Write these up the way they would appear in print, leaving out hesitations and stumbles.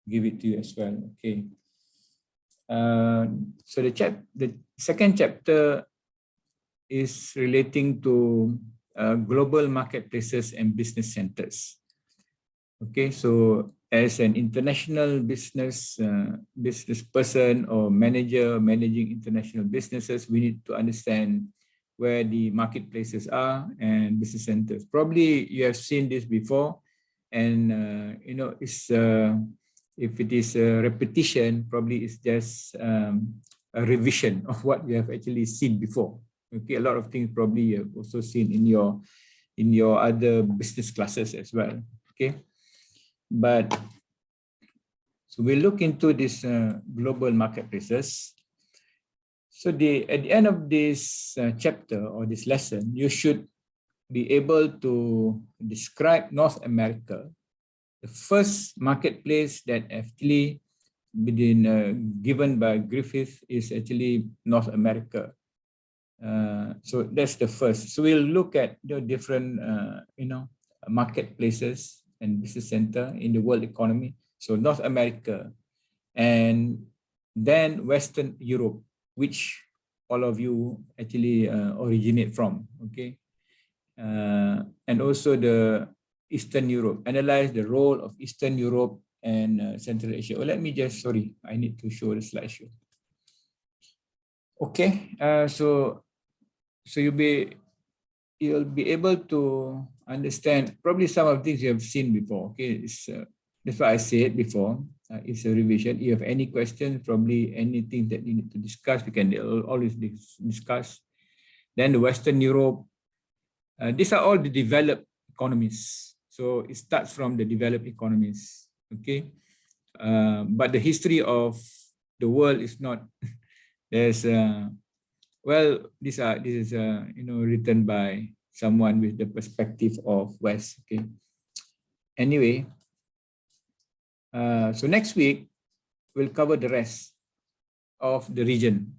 give it to you as well. Okay. So the second chapter is relating to global marketplaces and business centers. Okay, so as an international business person or manager managing international businesses, we need to understand where the marketplaces are and business centers. Probably you have seen this before, and it's if it is a repetition, probably it's just a revision of what we have actually seen before. Okay, a lot of things probably you have also seen in your other business classes as well. Okay, but so we'll look into this global marketplaces. So at the end of this chapter or this lesson, you should be able to describe North America. The first marketplace that actually been given by Griffith is actually North America. So that's the first. So we'll look at the different marketplaces and business center in the world economy. So North America, and then Western Europe, which all of you actually originate from. Okay, and also the Eastern Europe. Analyze the role of Eastern Europe and Central Asia. Oh, let me just, sorry, I need to show the slideshow. Okay, so you'll be able to understand probably some of things you have seen before. Okay, that's why I said before. It's a revision. If you have any questions, probably anything that you need to discuss, we can always discuss. Then the Western Europe. These are all the developed economies. So it starts from the developed economies. Okay, but the history of the world is not. There's well, this is written by someone with the perspective of West. Okay. Anyway, so next week we'll cover the rest of the region,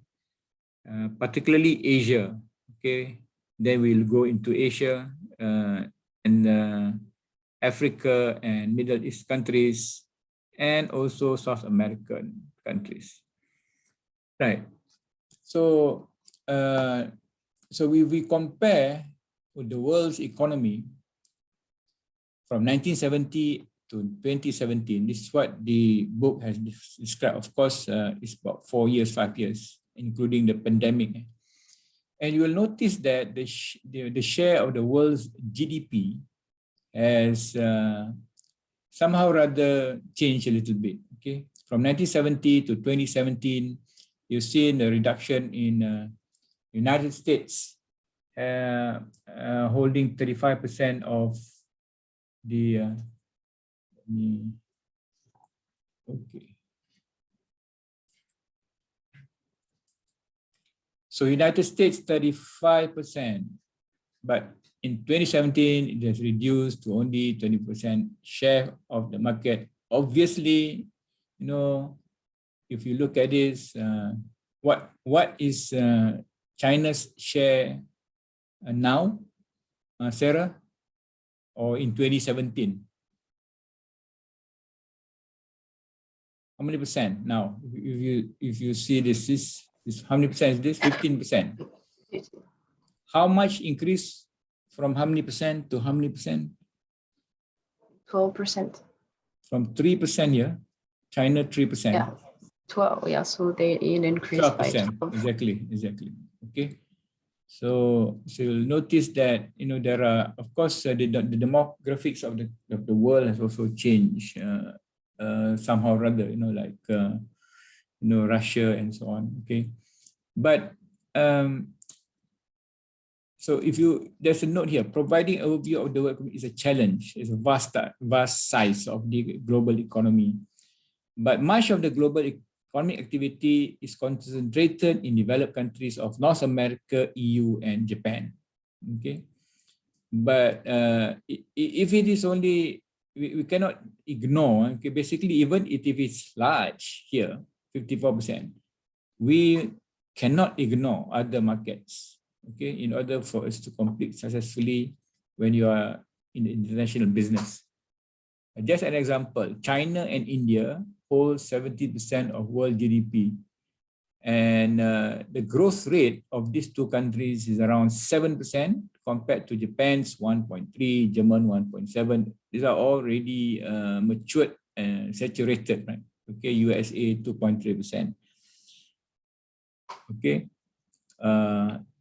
particularly Asia. Okay. Then we'll go into Asia and Africa and Middle East countries, and also South American countries. Right. So we compare with the world's economy from 1970 to 2017. This is what the book has described. Of course, it's about 4 years, 5 years, including the pandemic. And you will notice that the share of the world's GDP has somehow rather changed a little bit. Okay, from 1970 to 2017, you've seen a reduction in United States holding 35% of the okay. So United States 35%, but in 2017 it has reduced to only 20% share of the market. Obviously, if you look at this, what is China's share now, Sarah, or in 2017? How many percent now? If you see this how many percent is this? 15%. How much increase from how many percent to how many percent? 12%. From 3% here, China 3%. Yeah, 12. Yeah, so they increased 12%. by 12. Exactly. Okay. So you'll notice that there are, of course, the demographics of the world has also changed somehow rather, like Russia and so on. Okay, but so there's a note here: providing overview of the world economy is a challenge. It's a vast size of the global economy, but much of the global economic activity is concentrated in developed countries of North America, EU, and Japan. Okay, but if it is only, we cannot ignore. Okay, basically, even if it's large here, 54%, we cannot ignore other markets. Okay, in order for us to compete successfully when you are in the international business. Just an example, China and India hold 70% of world GDP. And the growth rate of these two countries is around 7% compared to Japan's 1.3, German 1.7. These are already matured and saturated, right? Okay, USA 2.3%. Okay,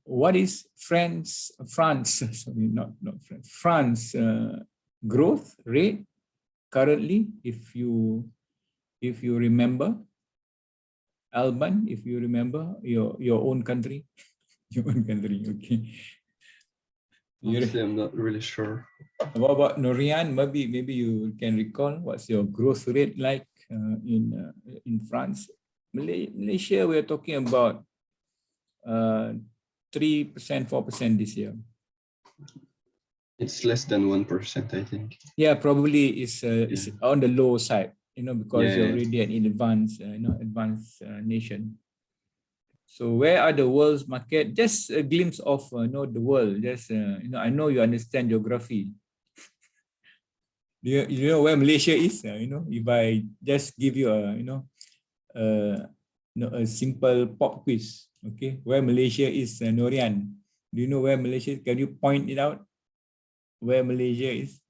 what is France, sorry, not France, France growth rate currently, if you remember, Alban, if you remember your own country, your own country, okay. Honestly, I'm not really sure. What about Norian? Maybe you can recall what's your growth rate like in France. Malaysia, we are talking about 3%, 4% this year. It's less than 1%, I think. Yeah, probably is on the low side, because you're already an advanced, advanced nation. So where are the world's market? Just a glimpse of the world. Just I know you understand geography. Do you know where Malaysia is? If I just give you a simple pop quiz, okay, where Malaysia is, Norian? Do you know where Malaysia is? Can you point it out? Where Malaysia is?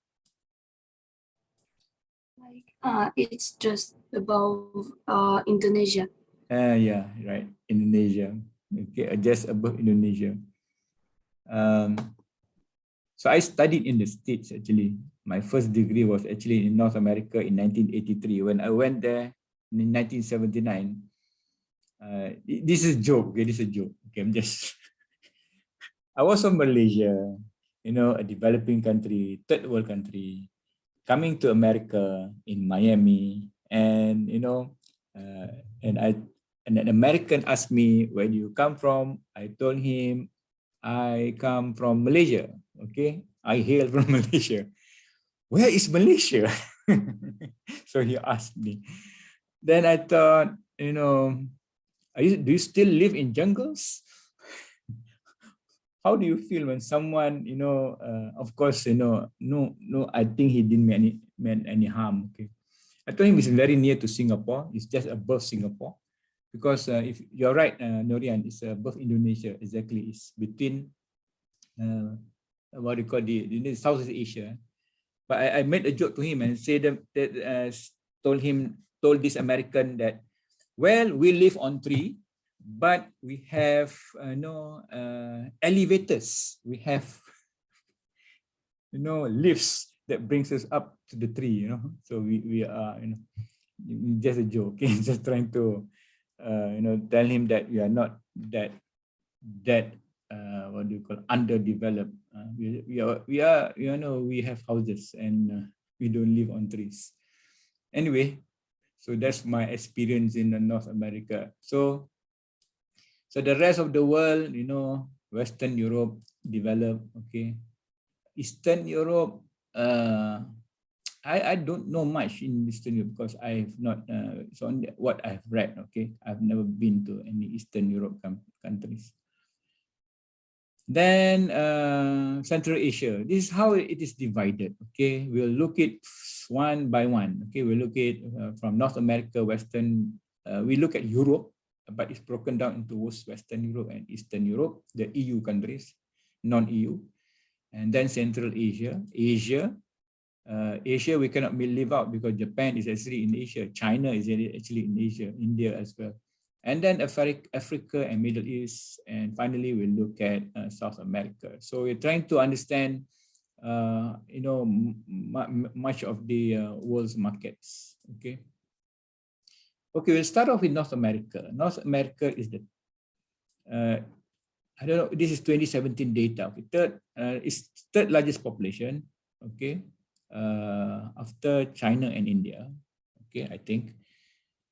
It's just above Indonesia. Yeah, right. Indonesia. Okay, just above Indonesia. So I studied in the States actually. My first degree was actually in North America in 1983. When I went there in 1979, this is a joke. Okay, this is a joke. Okay, I was from Malaysia, a developing country, third world country, coming to America in Miami, and and an American asked me, "Where do you come from?" I told him, "I come from Malaysia." Okay, I hail from Malaysia. Where is Malaysia? So he asked me. Then I thought, do you still live in jungles? How do you feel when someone, of course, no, I think he didn't mean any harm. Okay, I told him it's very near to Singapore. It's just above Singapore, because if you're right, Norian, it's above Indonesia. Exactly, it's between what do you call the Southeast Asia. But I made a joke to him and said told this American that, well, we live on tree, but we have elevators. We have lifts that brings us up to the tree. So we are just a joke. Okay? Just trying to tell him that we are not that what do you call, underdeveloped. We are we have houses and we don't live on trees. Anyway, so that's my experience in North America. So the rest of the world, Western Europe developed. Okay, Eastern Europe, I don't know much in Eastern Europe because I have not. It's only what I've read. Okay, I've never been to any Eastern Europe countries. Then Central Asia. This is how it is divided. Okay, we'll look at one by one. Okay, we'll look at from North America, Western. We look at Europe, but it's broken down into Western Europe and Eastern Europe, the EU countries, non-EU, and then Central Asia. Asia we cannot leave out because Japan is actually in Asia. China is actually in Asia. India as well. And then Africa and Middle East, and finally we look at South America. So we're trying to understand, much of the world's markets. Okay. Okay, we'll start off with North America. North America is the, I don't know, this is 2017 data. Okay, it's third largest population. Okay, after China and India. Okay, I think.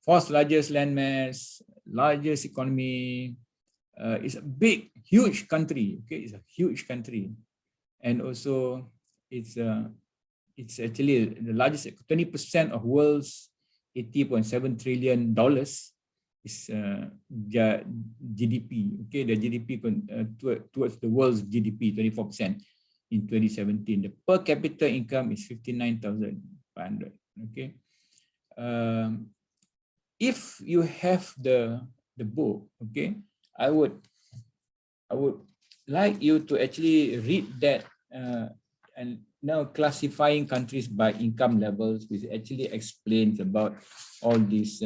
Fourth largest landmass, largest economy. It's a big, huge country. Okay, it's a huge country, and also it's actually the largest. 20% of world's $80.7 trillion is GDP. Okay, the GDP towards the world's GDP, 24% in 2017. The per capita income is $59,000. 500. Okay. If you have the book, okay, I would like you to actually read that, and now classifying countries by income levels, which actually explains about all these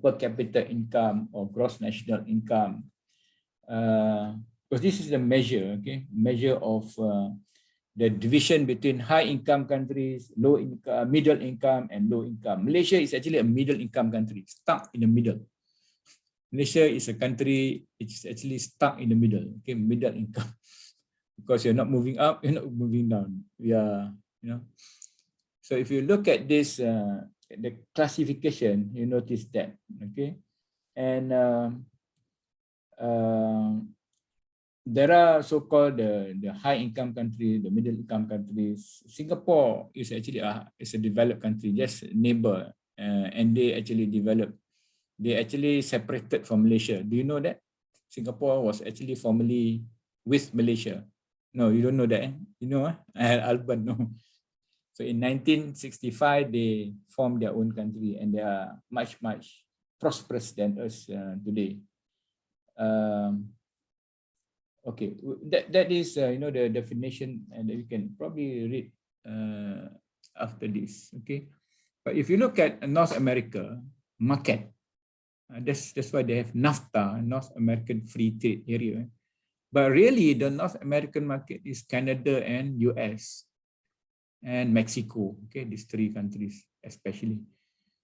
per capita income or gross national income, because this is the measure, okay, measure of the division between high income countries, low income, middle income, and low income. Malaysia is actually a middle income country, stuck in the middle. Malaysia is a country which is actually stuck in the middle, okay, middle income, because you're not moving up, you're not moving down. We are, you know. So if you look at this, the classification, you notice that, okay, and there are so-called the high-income countries, the middle-income countries. Singapore is actually a developed country, just neighbor, and they actually developed. They actually separated from Malaysia. Do you know that Singapore was actually formerly with Malaysia? No, you don't know that. Eh? You know, Alban, no. So in 1965, they formed their own country, and they are much prosperous than us today. Okay, that is you know, the definition, and you can probably read after this. Okay, but if you look at North America market, that's why they have NAFTA, North American Free Trade Area. But really, the North American market is Canada and US and Mexico. Okay, these three countries especially.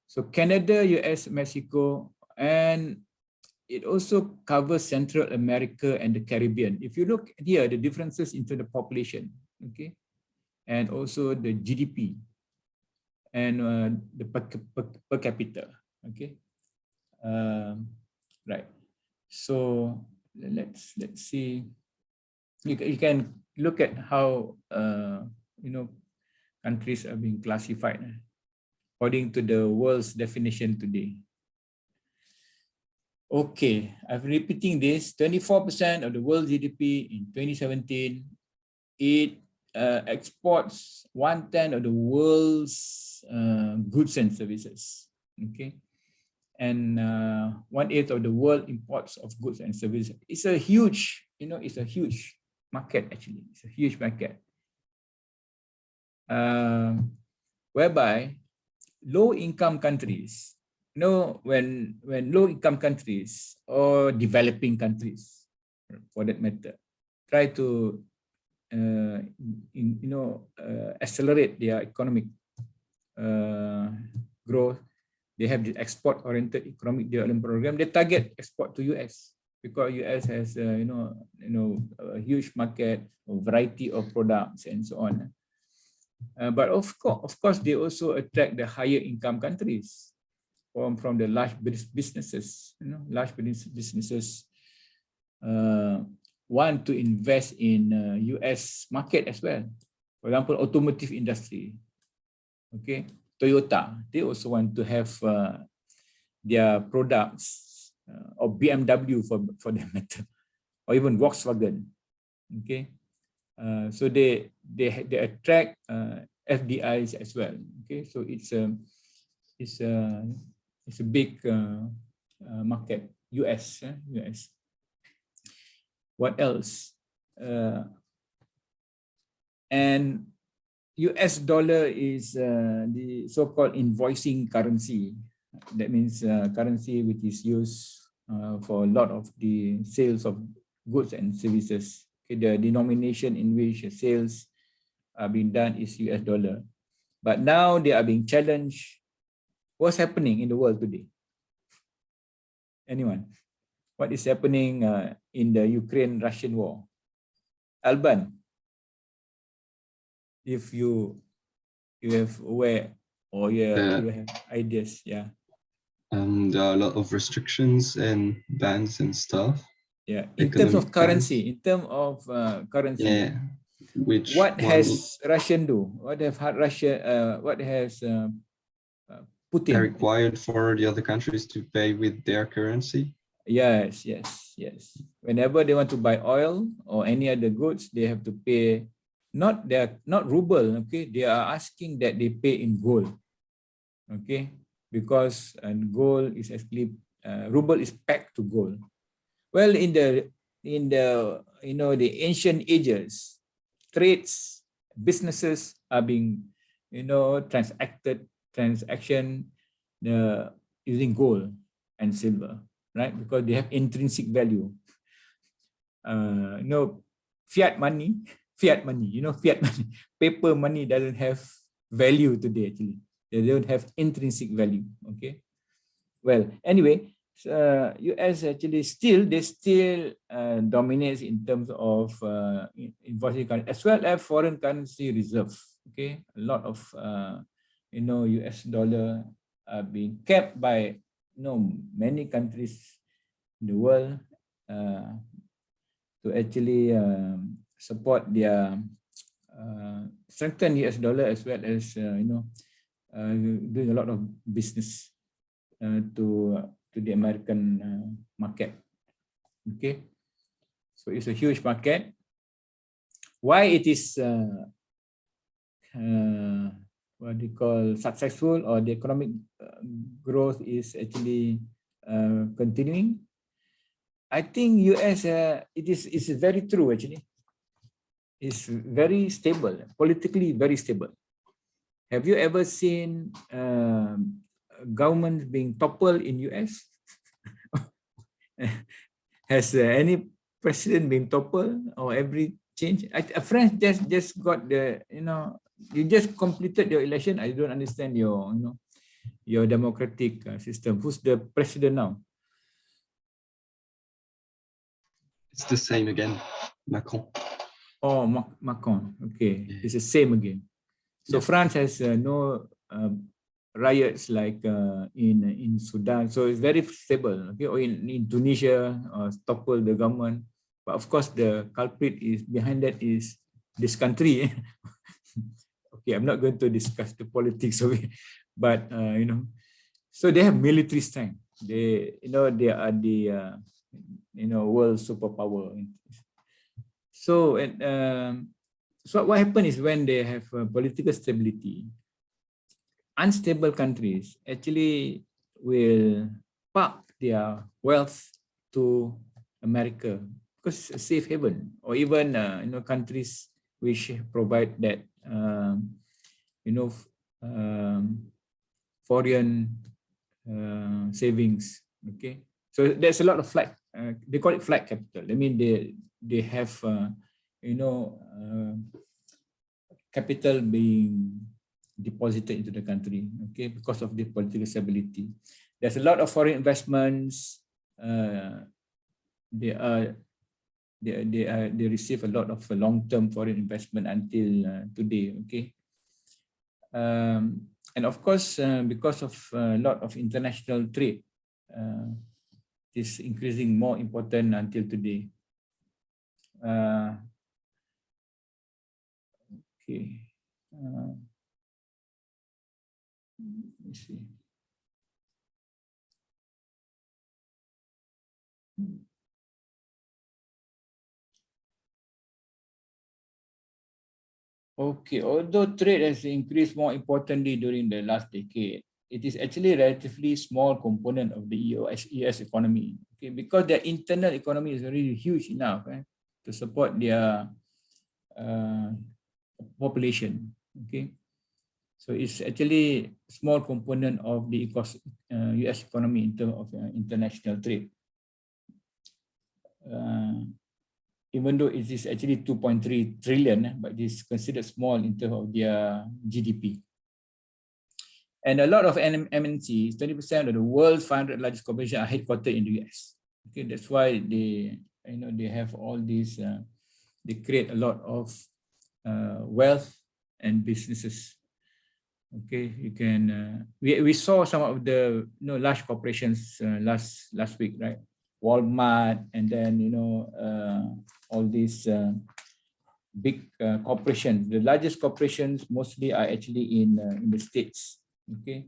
So Canada, US, Mexico, and it also covers Central America and the Caribbean. If you look here, the differences into the population, okay, and also the GDP and the per capita, okay, right. So let's see. You can look at how you know, countries are being classified according to the world's definition today. Okay, I'm repeating this. 24% of the world GDP in 2017. It exports 1/10 of the world's goods and services. Okay, and 1/8 of the world imports of goods and services. It's a huge, you know, it's a huge market actually. It's a huge market. Whereby low-income countries, you know, when low-income countries or developing countries, for that matter, try to accelerate their economic growth, they have the export-oriented economic development program. They target export to US because US has a huge market, a variety of products, and so on. But of course, they also attract the higher income countries from the large businesses. You know, large businesses want to invest in US market as well. For example, automotive industry. Okay, Toyota, they also want to have their products, or BMW for that matter, or even Volkswagen. Okay. So they attract FDIs as well. Okay, so it's a big market. US. What else? And US dollar is the so-called invoicing currency. That means currency which is used for a lot of the sales of goods and services. The denomination in which sales are being done is US dollar. But now they are being challenged. What's happening in the world today? Anyone? What is happening in the Ukraine-Russian war? Alban, if you have aware or you have ideas, yeah. There are a lot of restrictions and bans and stuff. Yeah, in terms of currency, yeah, which what has Russian do? What have Russia? What has Putin? Are required for the other countries to pay with their currency. Yes. Whenever they want to buy oil or any other goods, they have to pay not ruble. Okay, they are asking that they pay in gold. Okay, because gold is actually ruble is pegged to gold. Well, in the the ancient ages, trades, businesses are being transaction using gold and silver, right? Because they have intrinsic value. Fiat money, fiat money, fiat money, paper money doesn't have value today. Actually, they don't have intrinsic value. Okay. Well, anyway, US actually still dominates in terms of invoicing currency as well as foreign currency reserve. Okay, a lot of US dollar are being kept by many countries in the world to actually support their strengthen US dollar as well as doing a lot of business to the American market. Okay, so it's a huge market. Why it is what do you call successful, or the economic growth is actually continuing? I think US it's very true actually. It's very stable, politically very stable. Have you ever seen governments being toppled in US? Has any president been toppled or every change? France just got the you just completed your election. I don't understand your democratic system. Who's the president now? It's the same again, Macron. Oh, Macron. Okay, Yeah. it's the same again. So Yeah. France has no riots like in Sudan, so it's very stable. Okay, or in Tunisia, topple the government. But of course, the culprit is behind that is this country. Okay, I'm not going to discuss the politics of it, but so they have military strength. They they are the world superpower. So so what happens is when they have political stability, unstable countries actually will park their wealth to America because it's a safe haven, or even countries which provide that foreign savings. Okay, so there's a lot of flight. They call it flight capital. I mean, they have capital being deposited into the country, okay, because of the political stability. There's a lot of foreign investments. They receive a lot of long-term foreign investment until today, okay. And of course, because of a lot of international trade, is increasing more important until today. Okay. Let me see. Okay, although trade has increased more importantly during the last decade, it is actually a relatively small component of the US economy. Okay, because their internal economy is already huge enough to support their population. Okay, so it's actually a small component of the US economy in terms of international trade. Even though it is actually 2.3 trillion, but it is considered small in terms of their GDP. And a lot of MNCs, 20% of the world's 500 largest corporations are headquartered in the US. Okay, that's why they have all these. They create a lot of wealth and businesses. Okay, you can. We saw some of the large corporations last week, right? Walmart, and then all these big corporations. The largest corporations mostly are actually in the States. Okay,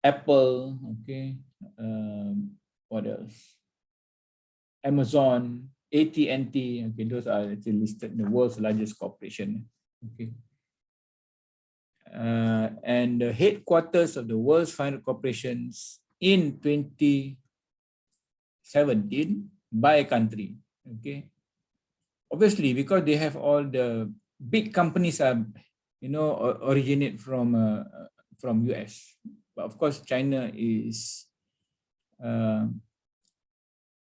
Apple. Okay, what else? Amazon. AT&T. Okay, those are actually listed the world's largest corporation. Okay. And the headquarters of the world's 500 corporations in 2017 by country. Okay. Obviously, because they have all the big companies are, originate from US. But of course, China is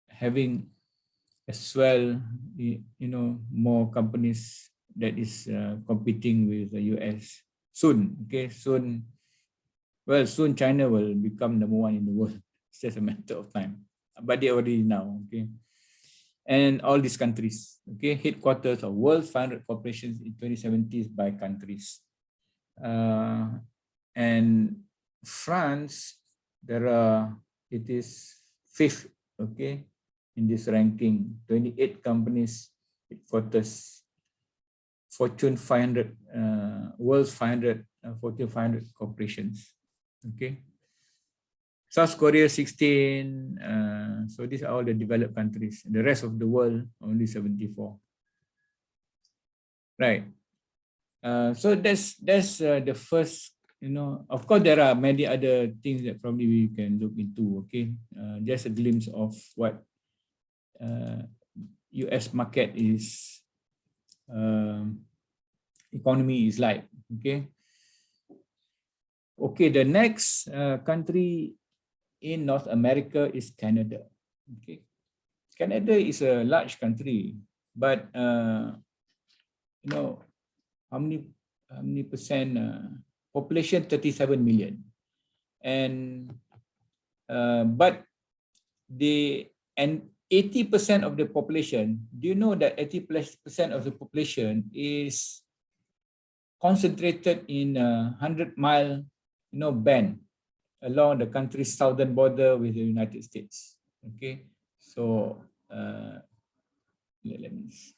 having as well, more companies that is competing with the US soon. Okay, soon. Well, soon China will become number one in the world. It's just a matter of time. But they already now. Okay. And all these countries, okay, headquarters of World 500 corporations in 2017 by countries. And France, it is fifth, okay, in this ranking, 28 companies, headquarters, Fortune 500, World's 500, Fortune 500 corporations, okay. South Korea 16, so these are all the developed countries. The rest of the world, only 74. Right. So that's the first, of course there are many other things that probably we can look into, okay. Just a glimpse of what US market is, economy is like, okay. Okay, the next country in North America is Canada. Okay, Canada is a large country, but how many percent? Population 37 million, and but 80% of the population. Do you know that 80% of the population is concentrated in a 100-mile, band along the country's southern border with the United States. Okay, so let me see.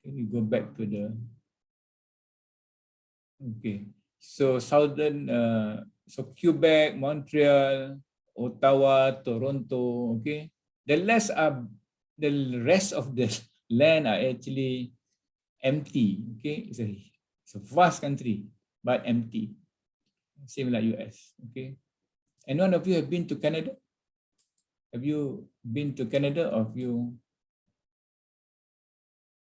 Can we go back to the? Okay, so southern, so Quebec, Montreal, Ottawa, Toronto. Okay, the rest of the land are actually empty. Okay, it's a vast country, but empty. Same like US. Okay. And one of you have been to Canada? Have you been to Canada, or have you?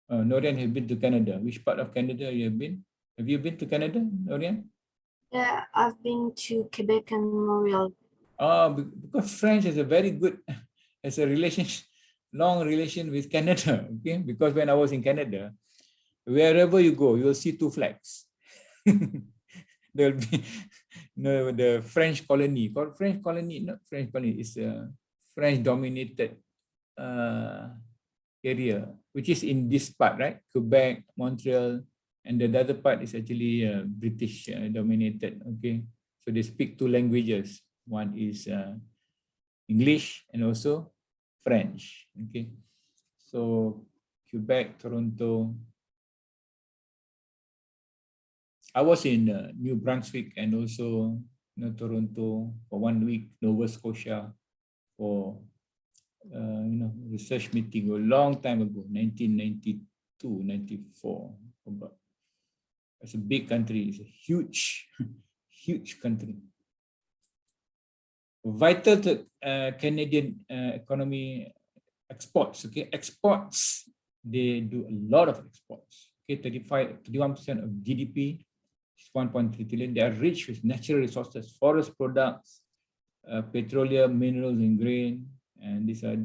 Norian have been to Canada. Which part of Canada you have been? Have you been to Canada, Norian? Yeah, I've been to Quebec and Montreal. Because France has a very good, has a long relation with Canada. Okay, because when I was in Canada, wherever you go, you will see two flags. There will be the French colony. Not French colony. It's a French-dominated area, which is in this part, right? Quebec, Montreal, and the other part is actually British dominated. Okay, so they speak two languages. One is English and also French. Okay, so Quebec, Toronto. I was in New Brunswick and also Toronto for 1 week, Nova Scotia for research meeting a long time ago, 1992, 94. It's a big country. It's a huge, huge country. Vital to Canadian economy exports. Okay, exports. They do a lot of exports. Okay, 31% of GDP. 1.3 trillion. They are rich with natural resources, forest products, petroleum, minerals, and grain. And these are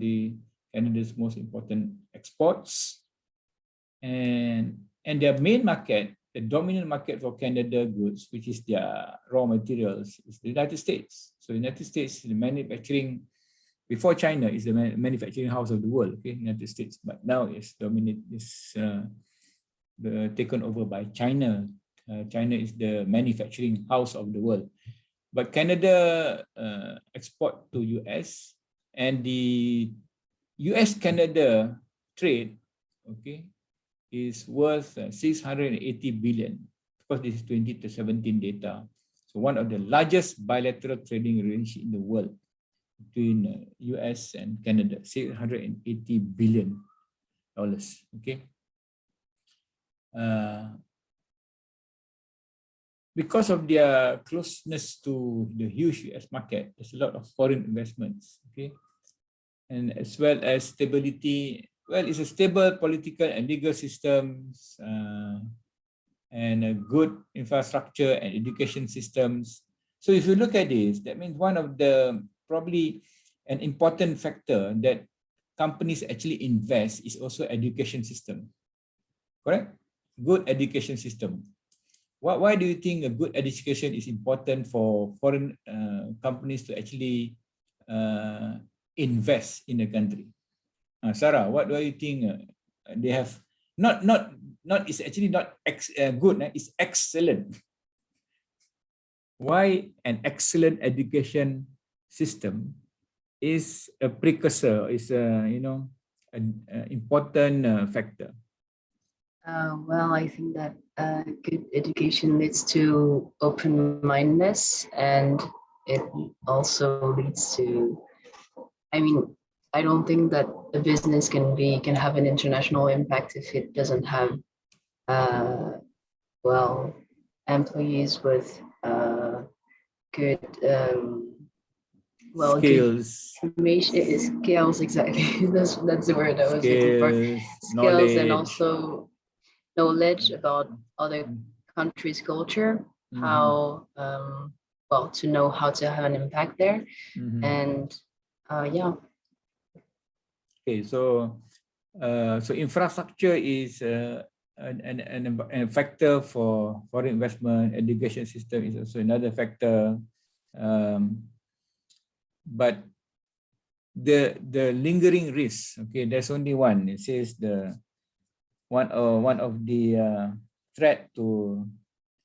Canada's most important exports. And their main market, the dominant market for Canada goods, which is their raw materials, is the United States. So the United States, the manufacturing, before China, is the manufacturing house of the world. Okay, United States, but now it's taken over by China. China is the manufacturing house of the world, but Canada export to US, and the US-Canada trade, okay, is worth 680 billion. Of course, this is 2017 data. So one of the largest bilateral trading relations in the world. between US and Canada, $680 billion. Okay. Because of their closeness to the huge US market, there's a lot of foreign investments. Okay. And as well as stability, well, it's a stable political and legal systems, and a good infrastructure and education systems. So if you look at this, that means one of the probably an important factor that companies actually invest is also education system. Correct? Good education system. Why do you think a good education is important for foreign companies to actually invest in a country? Sarah, what do you think they have? Not it's actually not good, it's excellent. Why an excellent education system is a precursor, is a an important factor? Well, I think that good education leads to open-mindedness, and it also leads to, I mean, I don't think that a business can have an international impact if it doesn't have well, employees with good well skills, good information, skills, exactly. That's the word I was looking for. Skills knowledge, and also knowledge about other countries' culture, how well, to know how to have an impact there. And yeah. Okay, so infrastructure is a factor for foreign investment. Education system is also another factor, but the lingering risk. Okay, there's only one. It says one of the threat to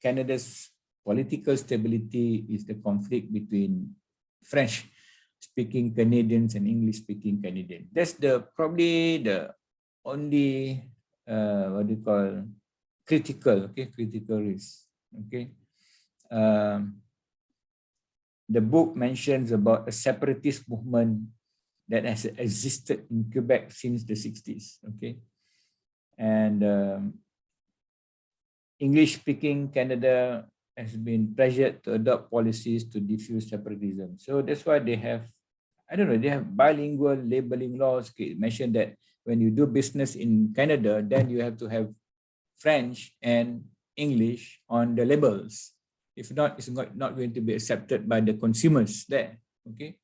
Canada's political stability is the conflict between French-speaking Canadians and English-speaking Canadians. That's probably the only what do you call critical risk. Okay. The book mentions about a separatist movement that has existed in Quebec since the 60s. Okay. And English-speaking Canada has been pressured to adopt policies to diffuse separatism. So that's why they have, I don't know, they have bilingual labeling laws. Okay, mentioned that when you do business in Canada, then you have to have French and English on the labels. If not, it's not going to be accepted by the consumers there. Okay,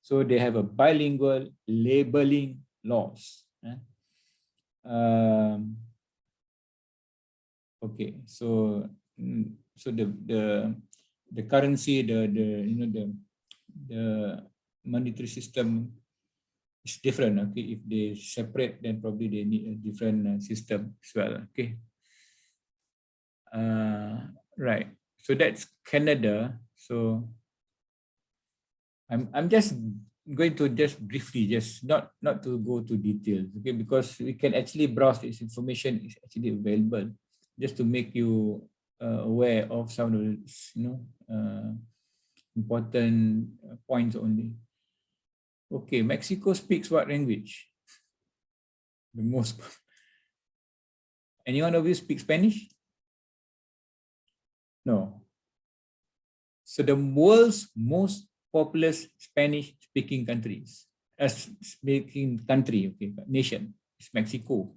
so they have a bilingual labeling laws. Okay, so the currency, the monetary system is different. Okay, if they separate, then probably they need a different system as well. Okay, right. So that's Canada. So I'm just going to just briefly, just not to go to details, okay, because we can actually browse this information is actually available, just to make you aware of some of the important points only. Okay, Mexico speaks what language? The most. Anyone of you speak Spanish? No. So the world's most populous Spanish-speaking nation is Mexico.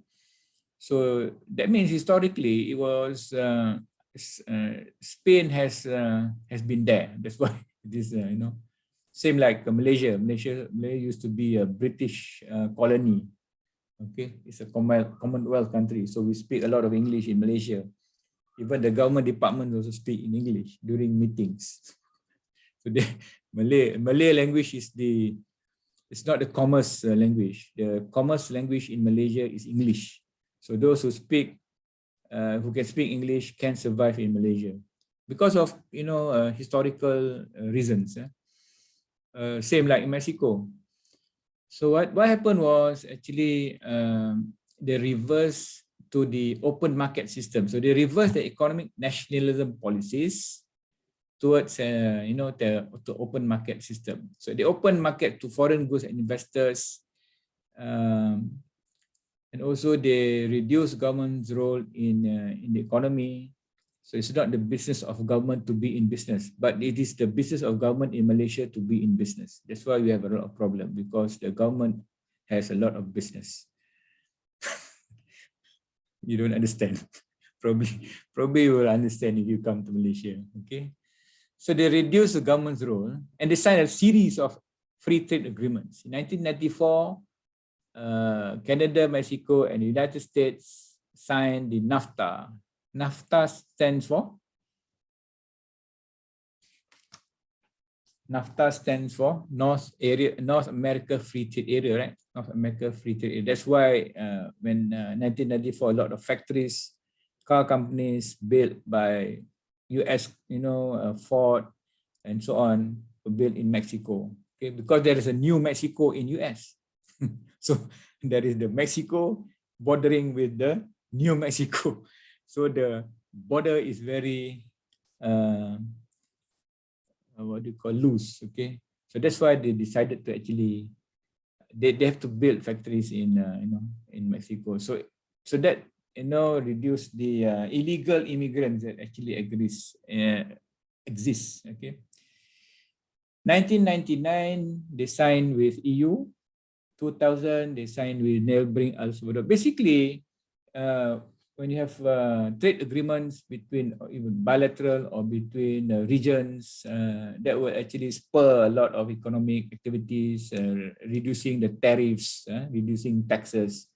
So that means historically it was Spain has been there. That's why it is same like Malaysia. Malaysia used to be a British colony. Okay, it's a Commonwealth country, so we speak a lot of English in Malaysia. Even the government departments also speak in English during meetings. So the Malay language it's not the commerce language. The commerce language in Malaysia is English. So those who can speak English can survive in Malaysia because of historical reasons. Same like in Mexico. So what happened was actually the reverse to the open market system. So they reversed the economic nationalism policies towards the open market system. So the open market to foreign goods and investors, and also they reduce government's role in the economy. So it's not the business of government to be in business, but it is the business of government in Malaysia to be in business. That's why we have a lot of problem, because the government has a lot of business. You don't understand. Probably you will understand if you come to Malaysia. Okay. So they reduce the government's role and they signed a series of free trade agreements. In 1994, Canada, Mexico, and the United States signed the NAFTA. NAFTA stands for North America Free Trade Area, right? North America Free Trade Area. That's why when 1994, a lot of factories, car companies built by US, Ford and so on, were built in Mexico. Okay, because there is a new Mexico in US. So there is the Mexico bordering with the new Mexico. So the border is very loose. Okay, so that's why they decided to actually they have to build factories in in Mexico. So that reduce the illegal immigrants that actually exists. Okay, 1999 they signed with EU. 2000 they signed with neighboring El Salvador. Basically, when you have trade agreements between even bilateral or between regions, that will actually spur a lot of economic activities, reducing the tariffs, reducing taxes,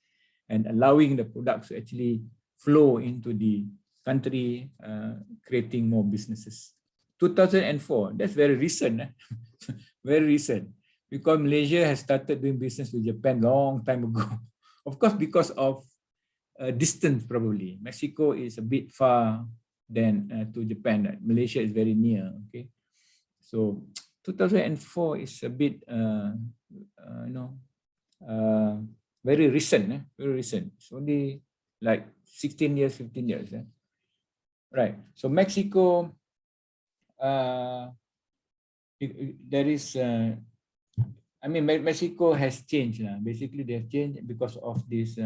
and allowing the products to actually flow into the country, creating more businesses. 2004, that's very recent, very recent, because Malaysia has started doing business with Japan long time ago. Of course, because of distance, probably. Mexico is a bit far than to Japan. Malaysia is very near. Okay, so 2004 is a bit, very recent. Very recent. It's only like 16 years, 15 years. Right. So Mexico, there is. Mexico has changed. Basically, they have changed because of this.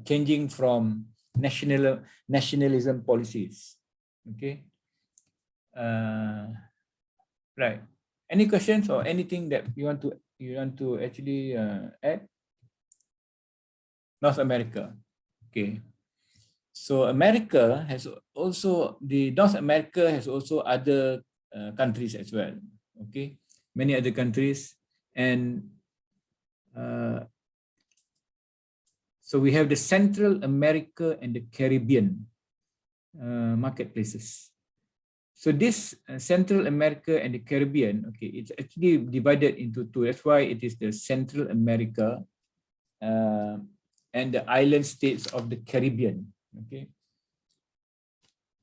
Changing from nationalism policies. Okay. Right. Any questions or anything that you want to actually add? North America. Okay. So America has also North America has also other countries as well. Okay. Many other countries, and so we have the Central America and the Caribbean marketplaces. So this Central America and the Caribbean, okay, it's actually divided into two. That's why it is the Central America and the island states of the Caribbean. Okay.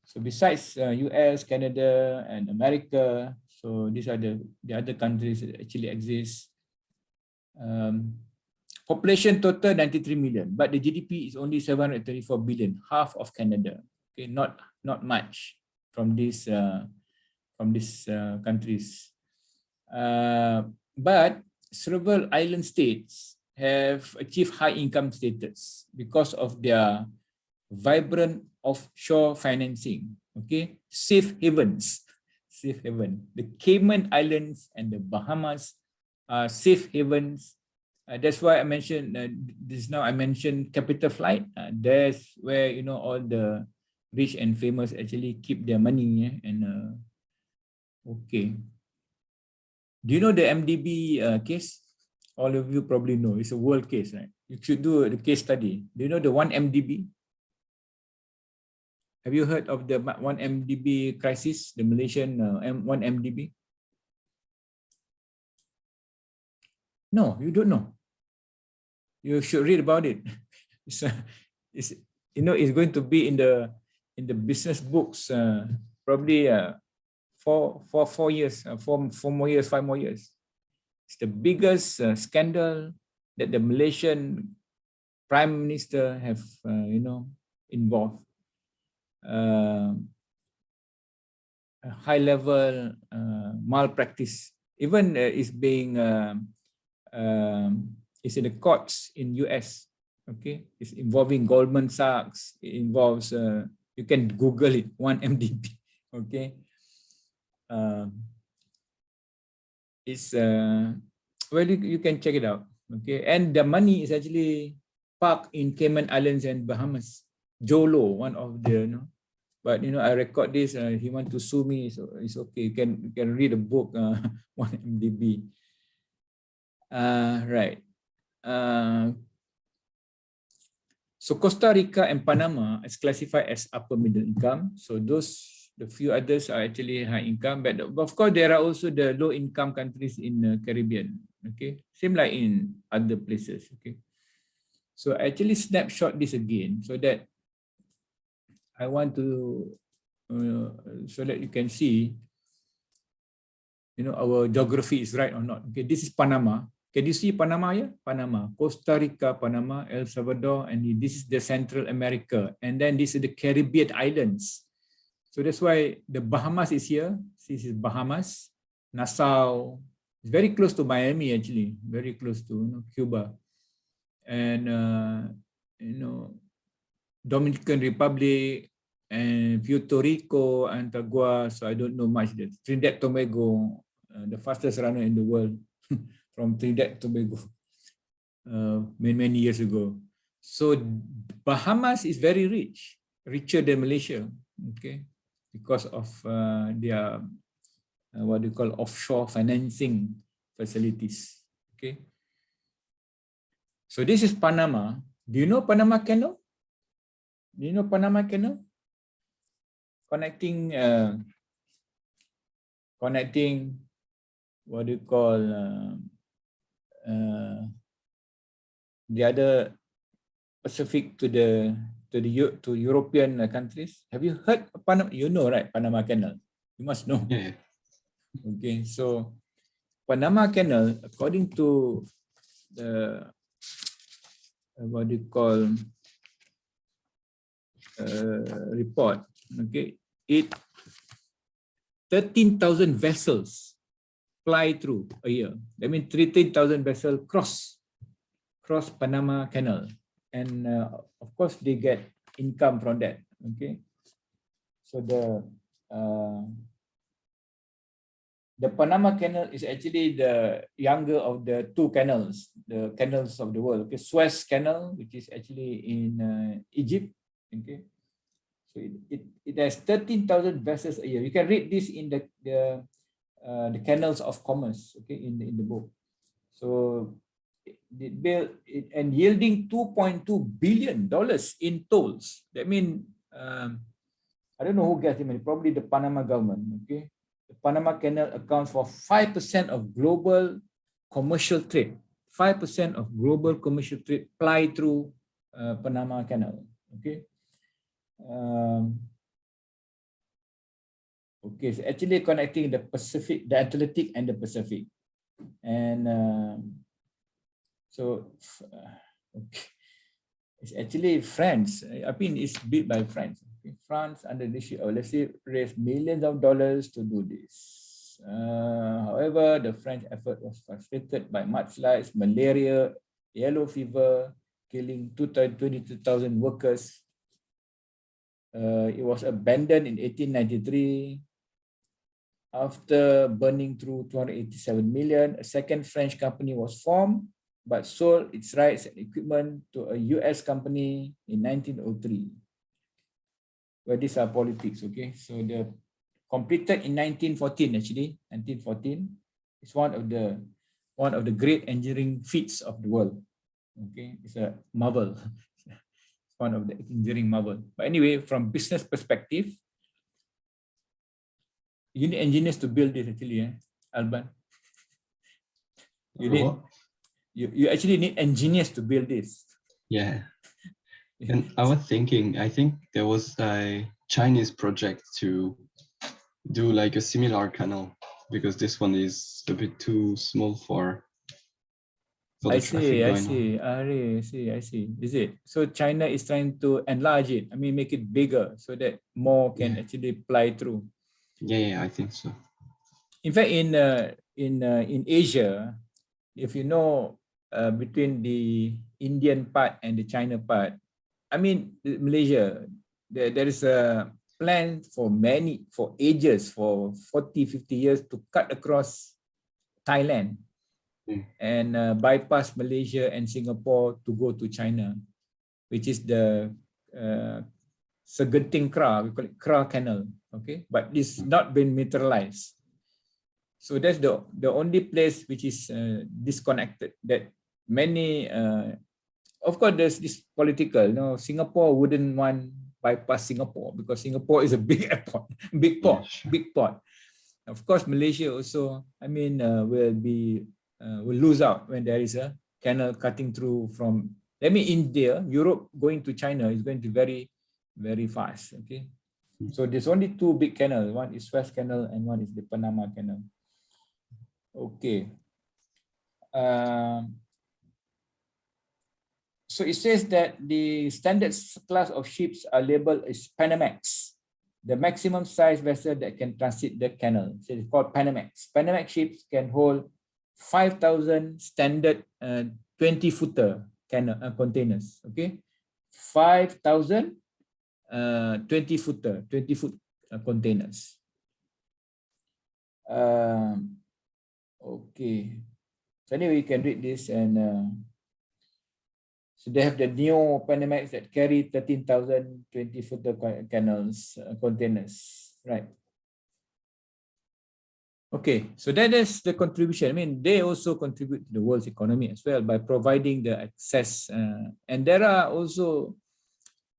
So besides US, Canada, and America, so these are the other countries that actually exist. Population total 93 million, but the GDP is only 734 billion, half of Canada. Okay, not much from these countries. But several island states have achieved high income status because of their vibrant offshore financing. Okay, safe havens. The Cayman Islands and the Bahamas are safe havens. That's why I mentioned this now. I mentioned capital flight. That's where all the rich and famous actually keep their money. Okay. Do you know the MDB case? All of you probably know. It's a world case, right? You should do the case study. Do you know the 1MDB? Have you heard of the 1MDB crisis? The Malaysian 1MDB? No, you don't know. You should read about it. It's going to be in the business books probably 4 years, 4 more years, 5 more years. It's the biggest scandal that the Malaysian Prime Minister have involved. high level malpractice. Even is being it's in the courts in US. Okay, it's involving Goldman Sachs. It involves you can Google it, 1MDB. Okay, it's well, you can check it out. Okay, and the money is actually parked in Cayman Islands and Bahamas. Jolo, one of the but I record this. He want to sue me, so it's okay. You can read a book, 1MDB. Right. So Costa Rica and Panama is classified as upper middle income. So the few others are actually high income, but of course there are also the low income countries in the Caribbean. Okay, same like in other places. Okay, so I actually snapshot this again so that I want to so that you can see, our geography is right or not. Okay, this is Panama. Can you see Panama here? Panama, Costa Rica, Panama, El Salvador, and this is the Central America. And then this is the Caribbean islands. So that's why the Bahamas is here. This is Bahamas, Nassau. It's very close to Miami, actually, very close to Cuba. And, Dominican Republic, and Puerto Rico, Antigua. So I don't know much. Trinidad Tobago, the fastest runner in the world. From Trinidad Tobago many years ago. So Bahamas is very rich, richer than Malaysia, okay, because of their what do you call offshore financing facilities, okay. So this is Panama. Do you know Panama Canal? Do you know Panama Canal? Connecting what do you call the other Pacific to European countries. Have you heard of Panama? You know, right? Panama Canal. You must know. Yeah. Okay, so Panama Canal, according to the what do you call report? Okay, 13,000 vessels fly through a year. That means 13,000 vessels cross Panama Canal, and of course they get income from that. Okay, so the Panama Canal is actually the younger of the two canals, the canals of the world. Okay, Suez Canal, which is actually in Egypt. Okay, so it has 13,000 vessels a year. You can read this in the canals of commerce, okay, in the book. So it built it and yielding $2.2 billion in tolls. That means I don't know who gets the money, probably the Panama government. Okay, the Panama Canal accounts for 5% of global commercial trade. 5% of global commercial trade fly through Panama Canal. Okay. Okay, so actually connecting the Pacific, the Atlantic and the Pacific. And okay, it's actually France. I mean, it's built by France. Okay. France under the issue of, let's say, raised millions of dollars to do this. However, the French effort was frustrated by mudslides, malaria, yellow fever, killing 22,000 workers. It was abandoned in 1893. After burning through 287 million, a second French company was formed, but sold its rights and equipment to a US company in 1903. Well, these are politics, okay? So the completed in 1914, actually, 1914. It's one of the great engineering feats of the world. Okay, it's a marvel. One of the engineering marvel. But anyway, from business perspective, you need engineers to build this actually, Alban. You actually need engineers to build this. Yeah. And I was thinking, I think there was a Chinese project to do like a similar canal, because this one is a bit too small for the traffic going on. I see. Is it? So China is trying to enlarge it. I mean, make it bigger so that more can actually fly through. Yeah, I think so. In fact, in Asia, if you know, between the Indian part and the China part, I mean Malaysia, there is a plan for ages, for 40, 50 years to cut across Thailand and bypass Malaysia and Singapore to go to China, which is the Segenting Kra, we call it Kra Canal, okay? But it's not been materialized. So that's the only place which is disconnected, that many, of course there's this political, Singapore wouldn't want bypass Singapore because Singapore is a big airport, big port, big port. Of course, Malaysia also, I mean, will lose out when there is a canal cutting through from, let me India, Europe going to China is going to be very, very fast, okay? So there's only two big canals, one is Suez Canal and one is the Panama Canal. Okay. So it says that the standard class of ships are labeled as Panamax, the maximum size vessel that can transit the canal. So it's called Panamax. Panamax ships can hold 5,000 standard 20-footer containers. Okay, 5,000 20-footer, 20-foot containers. Okay, so anyway, you can read this, and so they have the new Panamax that carry 13,000 20-footer containers, right? Okay, so that is the contribution. I mean, they also contribute to the world's economy as well by providing the access. And there are also,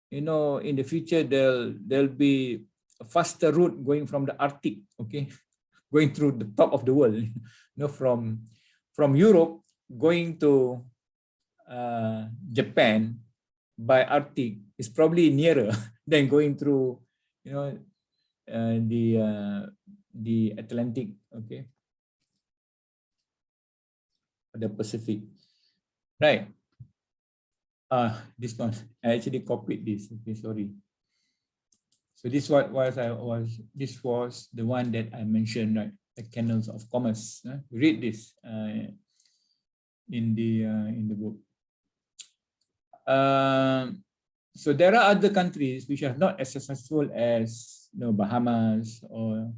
in the future, there'll be a faster route going from the Arctic, okay, going through the top of the world, from Europe going to Japan by Arctic is probably nearer than going through, the Atlantic, okay, the Pacific, right? This one I actually copied this. Okay, sorry. So this was the one that I mentioned, right? The canals of commerce. Read this in the book. So there are other countries which are not as successful as Bahamas or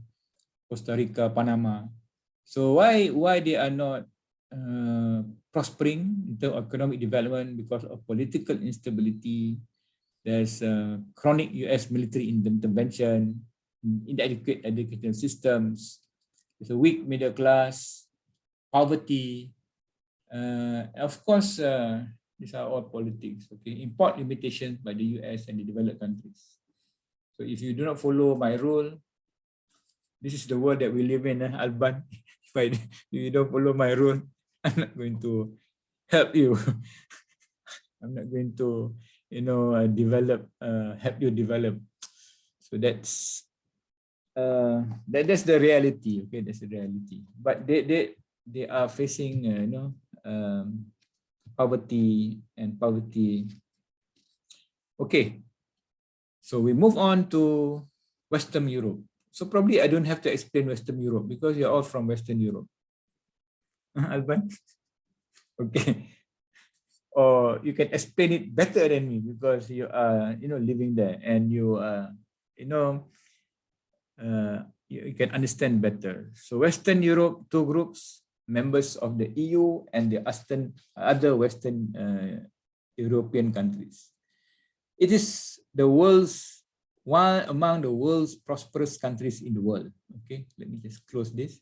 Costa Rica, Panama. So why they are not prospering in terms of economic development? Because of political instability. There's chronic US military intervention, inadequate educational systems. There's a weak middle class, poverty. Of course, these are all politics. Okay, import limitations by the US and the developed countries. So if you do not follow my rule, this is the world that we live in, Alban. If you don't follow my rule, I'm not going to help you. I'm not going to, help you develop. So that's the reality. Okay, that's the reality. But they are facing, poverty. Okay, so we move on to Western Europe. So probably I don't have to explain Western Europe because you're all from Western Europe. Alban? Okay. Or you can explain it better than me because you are, living there, and you you can understand better. So Western Europe, two groups, members of the EU and the other Western European countries. It is one among the world's prosperous countries in the world. Okay, let me just close this.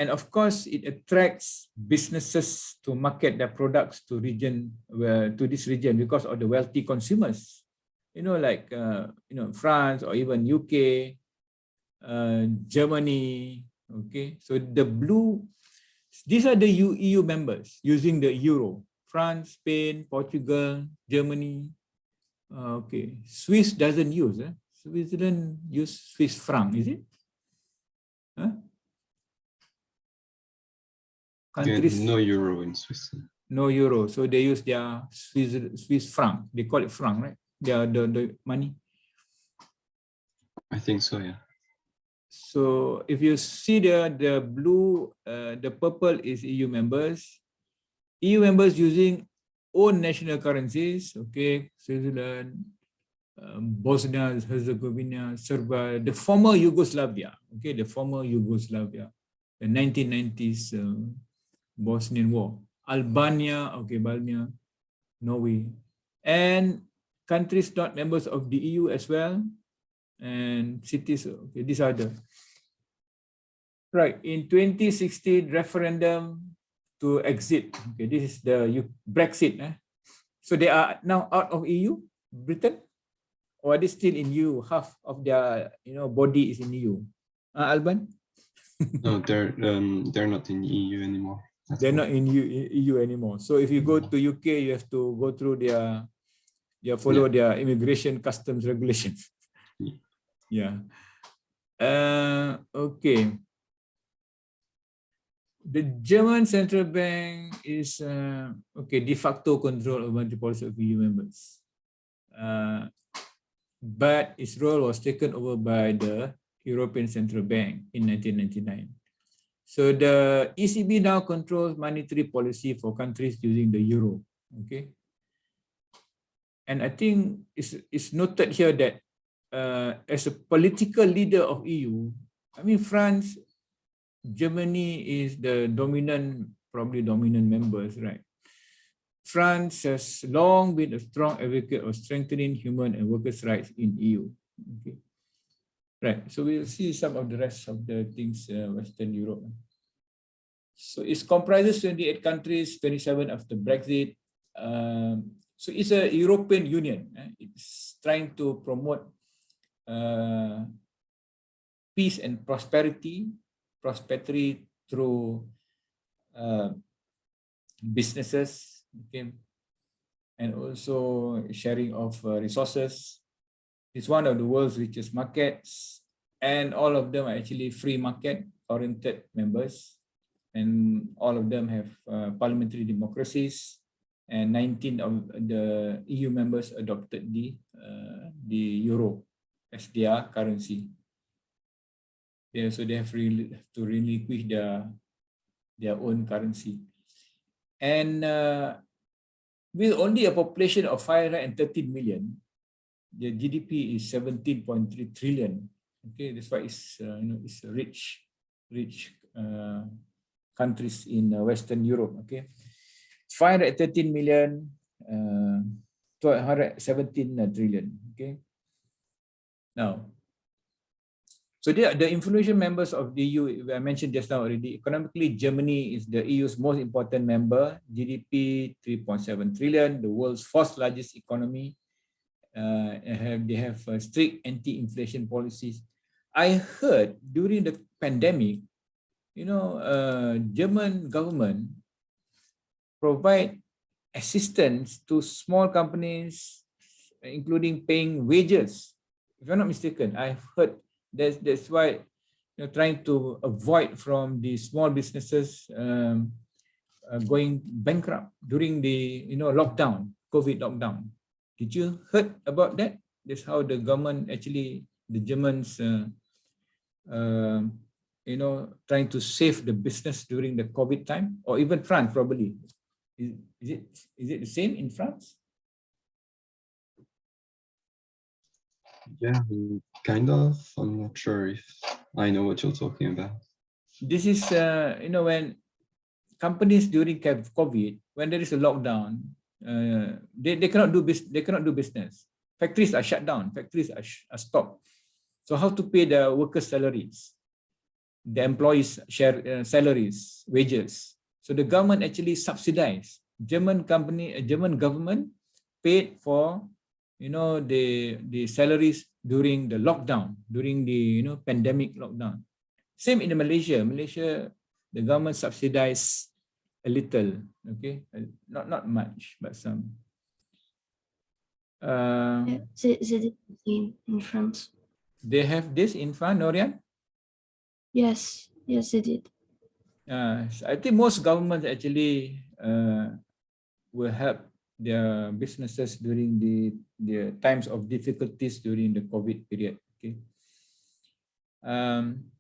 And of course, it attracts businesses to market their products to this region because of the wealthy consumers. Like France or even UK, Germany. Okay, so these are the EU members using the euro. France, Spain, Portugal, Germany. Okay, Swiss doesn't use. Switzerland use Swiss franc, is it? Countries, no euro in Switzerland. No euro, so they use their Swiss franc. They call it franc, right? The money. I think so, yeah. So if you see the blue, the purple is EU members. EU members using own national currencies, okay, Switzerland, Bosnia, Herzegovina, Serbia, the former Yugoslavia, okay, the former Yugoslavia, the 1990s Bosnian War, Albania, okay, Albania, Norway, and countries not members of the EU as well, and cities, okay, these are the, right, in 2016 referendum to exit, okay, this is the Brexit, so they are now out of EU, Britain, or are they still in EU? Half of their body is in EU. Alban? No, they're not in EU anymore. They're not in EU anymore. So if you go to UK, you have to go through their follow their immigration customs regulations. Yeah. Okay. The German central bank is okay, de facto control over the policy of EU members. But its role was taken over by the European Central Bank in 1999. So the ECB now controls monetary policy for countries using the euro. Okay, and I think it's noted here that as a political leader of EU, I mean France, Germany is the probably dominant members, right? France has long been a strong advocate of strengthening human and workers' rights in EU. Okay, right. So we'll see some of the rest of the things Western Europe. So it comprises 28 countries, 27 after Brexit. So it's a European Union. It's trying to promote peace and prosperity through businesses, okay, and also sharing of resources. It's one of the world's richest markets, and all of them are actually free market oriented members, and all of them have parliamentary democracies, and 19 of the EU members adopted the euro as their currency. Yeah, so they have to relinquish their own currency. And with only a population of 513 million, the GDP is 17.3 trillion. Okay, that's why it's it's rich countries in Western Europe. Okay, 513 million, 217 trillion. Okay, now. So the influential members of the EU, I mentioned just now already. Economically, Germany is the EU's most important member. GDP 3.7 trillion, the world's fourth largest economy. They have strict anti-inflation policies. I heard during the pandemic, German government provide assistance to small companies, including paying wages. If I'm not mistaken, I've heard. That's why trying to avoid from the small businesses going bankrupt during the lockdown, COVID lockdown. Did you heard about that? That's how the government actually, the Germans, trying to save the business during the COVID time, or even France probably. Is it the same in France? Yeah, kind of. I'm not sure if I know what you're talking about. This is, when companies during COVID, when there is a lockdown, they cannot do business. Factories are shut down. Factories are stopped. So how to pay the workers' salaries, the employees' salaries, wages? So the government actually subsidized. German government paid for the salaries during the lockdown, during the pandemic lockdown. Same in Malaysia. Malaysia, the government subsidized a little, okay, not much, but some. They did in France. They have this in France, Norian? Yes, they did. I think most governments actually will help their businesses during the times of difficulties during the COVID period. Okay, And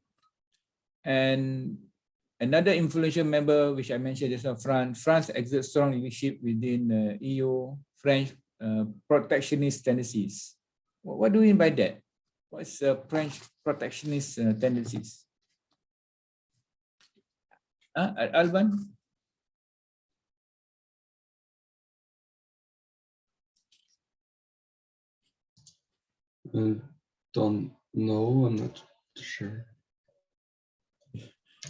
another influential member, which I mentioned just now, France. France exerts strong leadership within EU. French protectionist tendencies. What do you mean by that? What's French protectionist tendencies? Alban? Don't know. I'm not sure.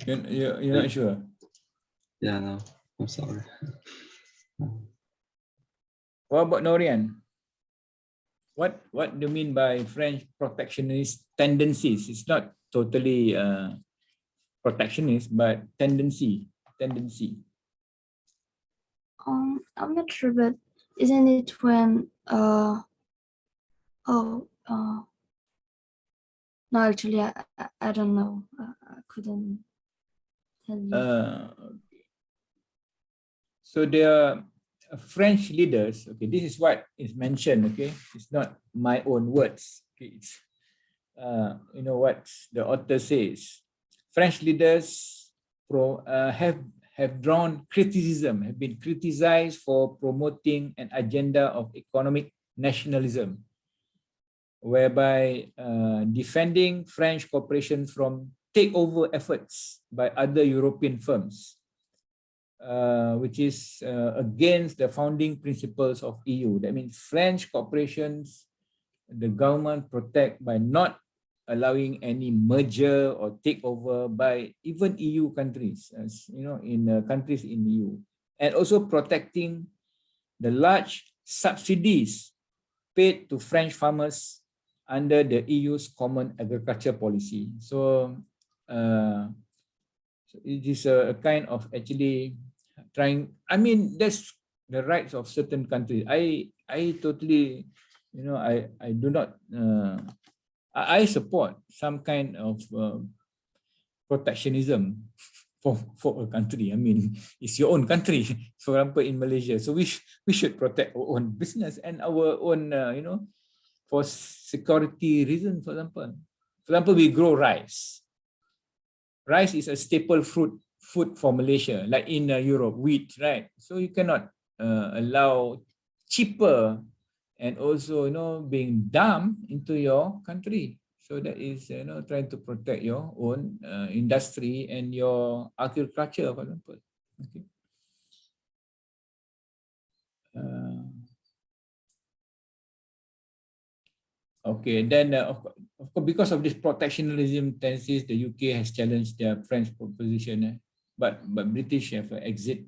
You're not sure? Yeah, no. I'm sorry. What about Norian? What do you mean by French protectionist tendencies? It's not totally protectionist, but tendency. I'm not sure, but isn't it when no, actually I don't know. I couldn't tell you. So there are French leaders. Okay, this is what is mentioned. Okay, it's not my own words. Okay, it's you know what the author says. French leaders have drawn criticism, have been criticized for promoting an agenda of economic nationalism, whereby defending French cooperation from takeover efforts by other European firms, which is against the founding principles of EU. That means French corporations, the government protect by not allowing any merger or takeover by even EU countries, as you know, in countries in EU, and also protecting the large subsidies paid to French farmers under the EU's common agriculture policy. So it is a kind of actually trying, I mean, that's the rights of certain countries. I totally, you know, I do not, I support some kind of protectionism for a country. I mean, it's your own country, for example, in Malaysia. So we should protect our own business and our own, you know, for security reasons, for example. For example, we grow rice. Rice is a staple food for Malaysia, like in Europe, wheat, right? So you cannot allow cheaper and also, you know, being dumped into your country. So that is, you know, trying to protect your own industry and your agriculture, for example. Okay. Okay, then of course, because of this protectionism tendencies, the UK has challenged their French proposition, but British have exit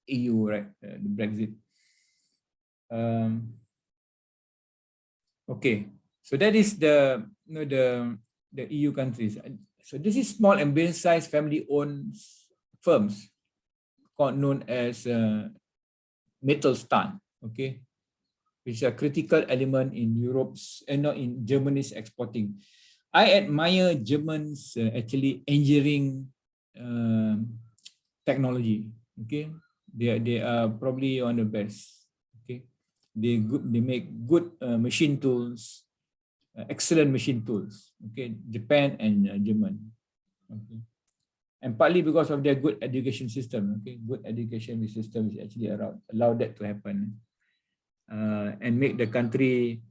EU, right? The Brexit. Okay, so that is the, you know, the EU countries. So this is small and medium-sized family-owned firms, known as Mittelstand. Okay. Which is a critical element in Europe's and not in Germany's exporting. I admire Germans actually engineering technology. Okay, they are probably one of the best. Okay, they make good machine tools, excellent machine tools. Okay, Japan and German. Okay, and partly because of their good education system. Okay, good education system is actually allow that to happen. And make the country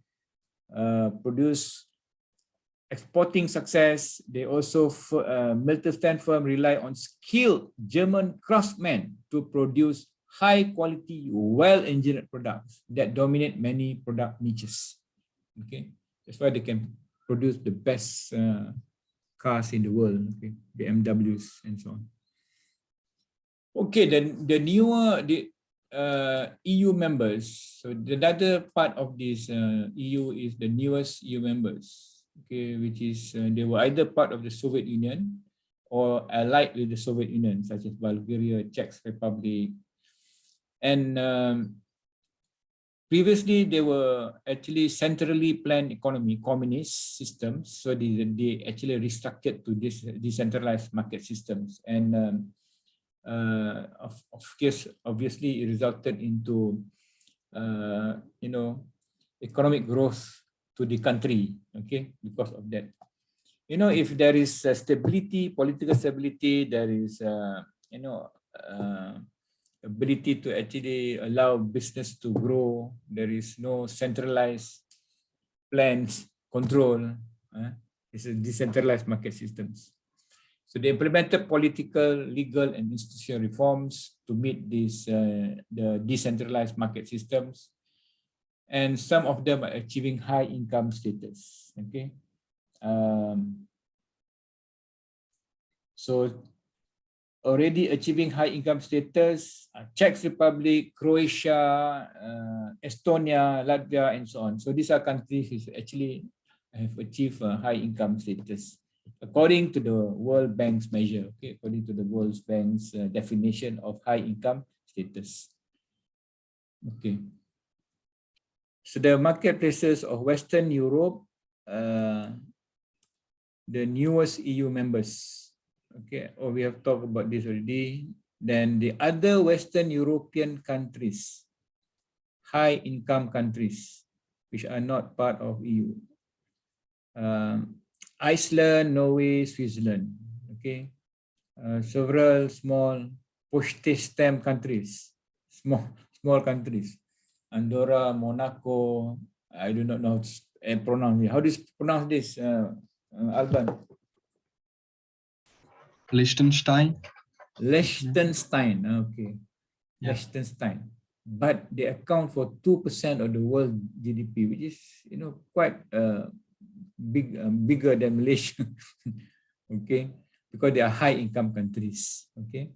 produce exporting success. They also, Mittelstand firm rely on skilled German craftsmen to produce high quality, well-engineered products that dominate many product niches. Okay, that's why they can produce the best cars in the world. Okay, BMWs and so on. Okay, then the newer EU members. So the other part of this EU is the newest EU members, okay, which is they were either part of the Soviet Union or allied with the Soviet Union, such as Bulgaria, Czech Republic, and previously they were actually centrally planned economy, communist systems. So they actually restructured to this decentralized market systems, and of course, obviously, it resulted into you know, economic growth to the country. Okay, because of that. if there is stability, political stability, there is, ability to actually allow business to grow, there is no centralized plans, control, it's a decentralized market systems. So they implemented political, legal, and institutional reforms to meet these the decentralized market systems, and some of them are achieving high income status. Okay, so already achieving high income status, Czech Republic, Croatia, Estonia, Latvia, and so on. So these are countries which actually have achieved a high income status, according to the World Bank's measure, okay, according to the World Bank's definition of high income status. Okay. So the marketplaces of Western Europe, the newest EU members, okay, or we have talked about this already. Then the other Western European countries, high income countries, which are not part of EU. Iceland, Norway, Switzerland, okay. Several small postage stamp countries, small countries. Andorra, Monaco, I do not know how to pronounce it. How do you pronounce this, Alban? Liechtenstein. Liechtenstein, okay. Yeah. Liechtenstein. But they account for 2% of the world GDP, which is, quite bigger than Malaysia. Okay, because they are high income countries. Okay,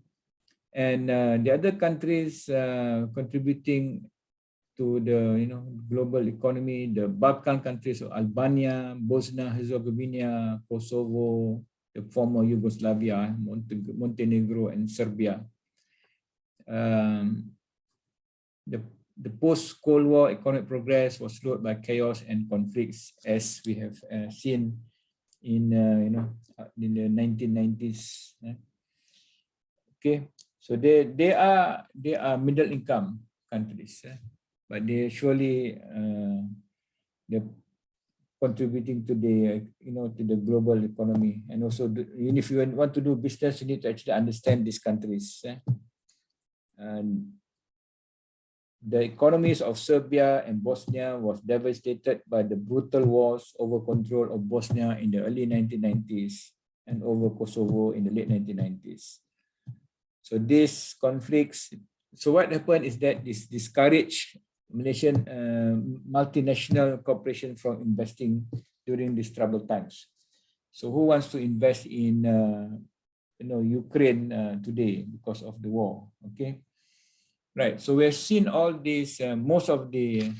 and the other countries contributing to the global economy, the Balkan countries of Albania, Bosnia Herzegovina, Kosovo, the former Yugoslavia, Montenegro, and Serbia. The post-Cold War economic progress was slowed by chaos and conflicts, as we have seen in the 1990s. Okay, so they are middle income countries, but they surely they're contributing to the to the global economy, and also if you want to do business, you need to actually understand these countries. And the economies of Serbia and Bosnia was devastated by the brutal wars over control of Bosnia in the early 1990s and over Kosovo in the late 1990s. So these conflicts, so what happened is that this discouraged Malaysian multinational corporation from investing during these troubled times. So who wants to invest in Ukraine today because of the war? Okay. Right, so we've seen all these, most of the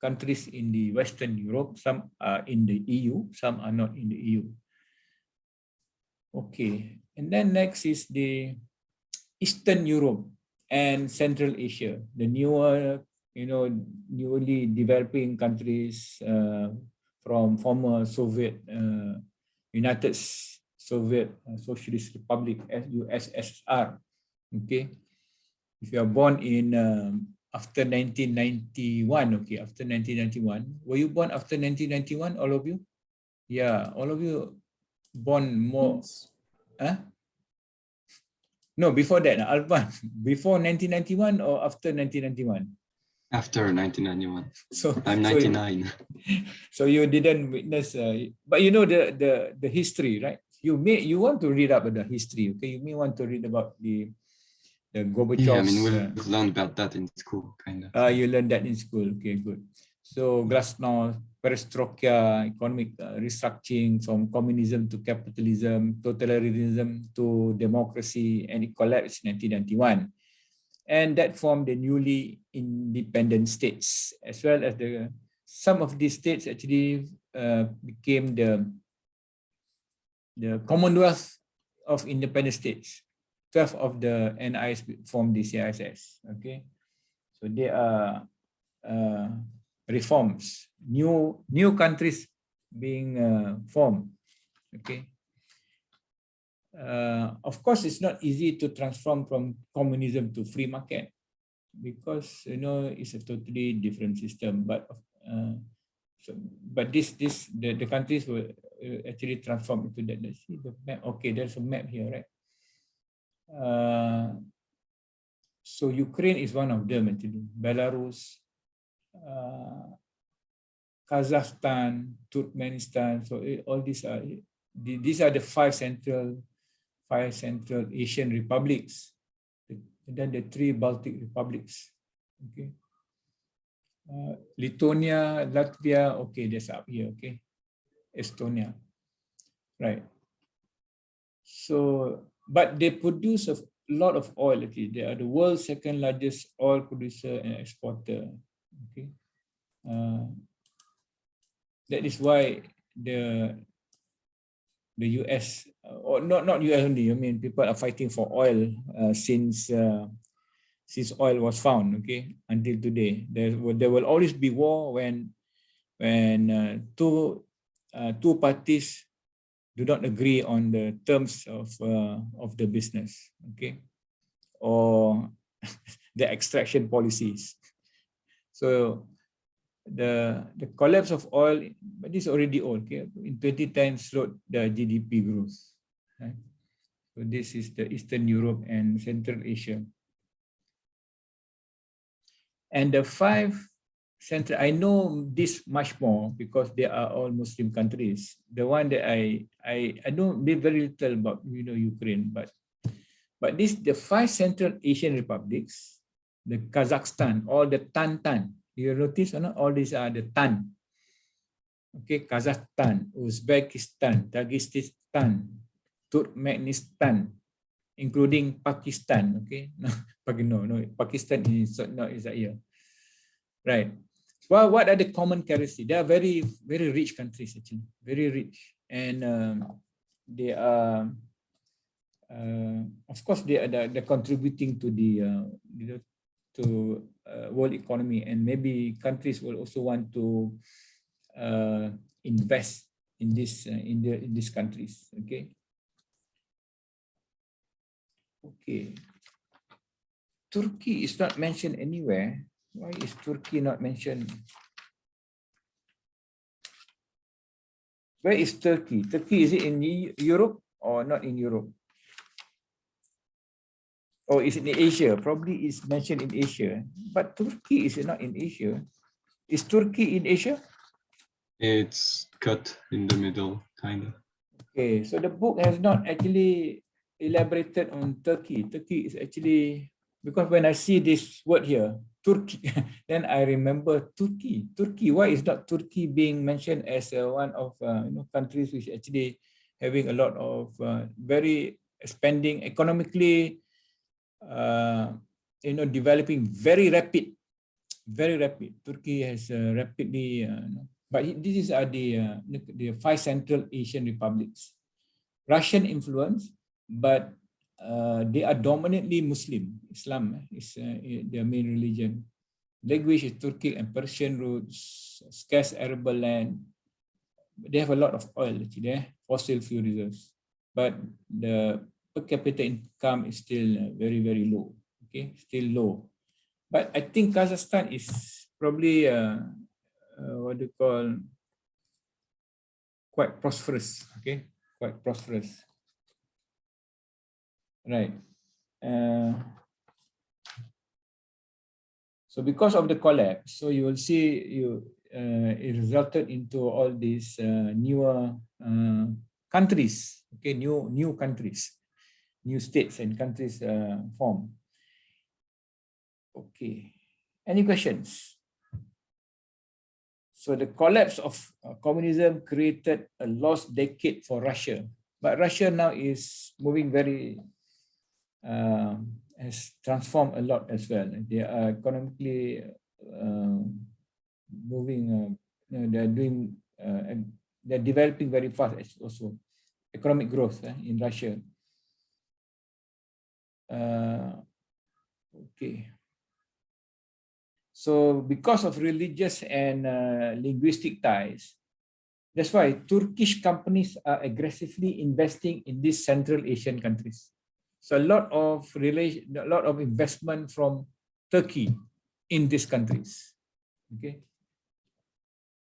countries in the Western Europe, some are in the EU, some are not in the EU. Okay, and then next is the Eastern Europe and Central Asia, the newer, newly developing countries from former Soviet, United Soviet Socialist Republic, USSR, okay. If you are born in after 1991, okay, after 1991, were you born after 1991, all of you? Yeah, all of you born more, huh? No, before that, Alban, before 1991 or after 1991? After 1991. So I'm 99. So you didn't witness, but you know the history, right? You want to read up the history, okay? You may want to read about the Gorbachev's. Yeah, I mean, we've learned about that in school, kind of. You learned that in school. Okay, good. So Glasnost, perestroika, economic restructuring from communism to capitalism, totalitarianism to democracy, and it collapsed in 1991. And that formed the newly independent states, as well as some of these states actually became the Commonwealth of Independent States. 12 of the NIs formed the CISS. Okay, so they are reforms, new countries being formed. Okay, of course, it's not easy to transform from communism to free market because it's a totally different system. But the countries actually transformed into that. Let's see the map. Okay, there's a map here, right? So Ukraine is one of them actually. Belarus, Kazakhstan, Turkmenistan. So all these are the five Central Asian republics. And then the 3 Baltic republics. Okay. Lithuania, Latvia. Okay, that's up here. Okay. Estonia. Right. So, but they produce a lot of oil. Okay, they are the world's second largest oil producer and exporter. Okay, that is why the US, or not US only. I mean, people are fighting for oil since oil was found. Okay, until today, there will always be war when two parties do not agree on the terms of the business, okay, or the extraction policies. So the collapse of oil, but this is already old, okay, in 2010 slowed the GDP growth. Right? So this is the Eastern Europe and Central Asia. And the 5 Central, I know this much more because they are all Muslim countries. The one that I know very little about, Ukraine, but the 5 Central Asian republics, the Kazakhstan, all the Tan. You notice or not? All these are the Tan. Okay, Kazakhstan, Uzbekistan, Tajikistan, Turkmenistan, including Pakistan. Okay, no, Pakistan is not is that here, right? Well, what are the common characteristics? They are very, very rich countries actually, very rich, and they are, of course, they are they're contributing to the world economy, and maybe countries will also want to invest in this in these countries. Okay. Okay. Turkey is not mentioned anywhere. Why is Turkey not mentioned? Where is Turkey? Turkey, is it in Europe or not in Europe? Or is it in Asia? Probably it's mentioned in Asia. But Turkey is not in Asia. Is Turkey in Asia? It's cut in the middle, kind of. Okay, so the book has not actually elaborated on Turkey. Turkey is actually, because when I see this word here, Turkey, then I remember Turkey. Turkey. Why is not Turkey being mentioned as one of countries which actually having a lot of very spending economically, developing very rapid. Turkey has rapidly, but these are the 5 Central Asian republics. Russian influence, but they are dominantly Muslim. Islam is their main religion. Language is Turkic and Persian roots, scarce arable land. They have a lot of oil actually, fossil fuel reserves. But the per capita income is still very, very low. Okay, still low. But I think Kazakhstan is probably what do you call, quite prosperous. Okay, quite prosperous. Right. So because of the collapse, so you will see it resulted into all these newer countries. Okay, new countries, new states and countries formed. Okay. Any questions? So the collapse of communism created a lost decade for Russia, but Russia now is moving very, has transformed a lot as well. They are economically moving. They're doing. They're developing very fast. Also, economic growth in Russia. Okay. So because of religious and linguistic ties, that's why Turkish companies are aggressively investing in these Central Asian countries. So a lot of investment from Turkey in these countries. Okay.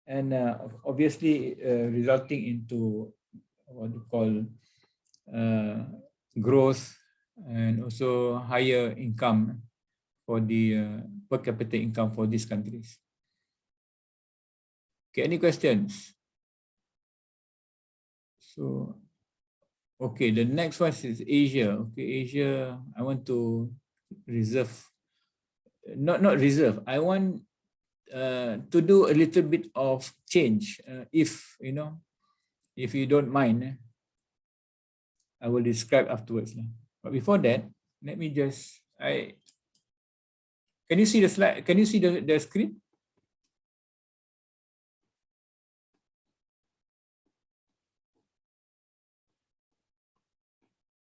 and obviously resulting into what you call growth and also higher income for the per capita income for these countries. Okay, any questions? So, okay, the next one is Asia. Okay, Asia, I want to reserve, not reserve. I want to do a little bit of change. If you know, if you don't mind, I will describe afterwards. But before that, let me just can you see the slide? Can you see the screen?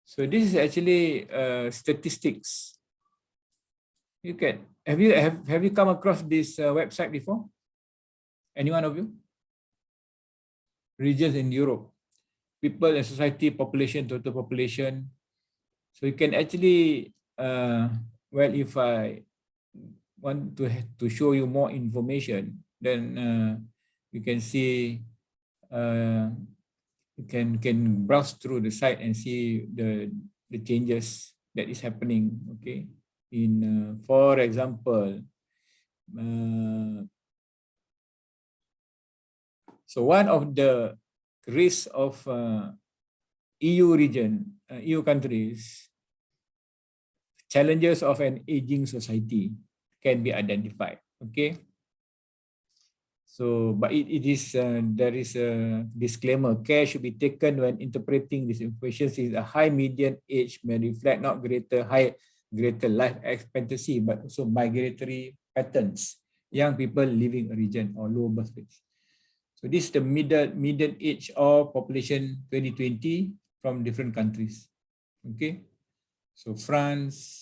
So this is actually statistics. You can have you come across this website before? Any one of you? Regions in Europe, people and society, population, total population. So you can actually, well, if I want to show you more information, then you can see, you can browse through the site and see the changes that is happening. Okay, in for example, so one of the risks of EU region, EU countries, challenges of an aging society can be identified. Okay. So, but it is there is a disclaimer. Care should be taken when interpreting this information, since a high median age may reflect not greater life expectancy, but also migratory patterns. Young people living a region or low birth rates. So this is the median age of population 2020 from different countries. Okay. So France.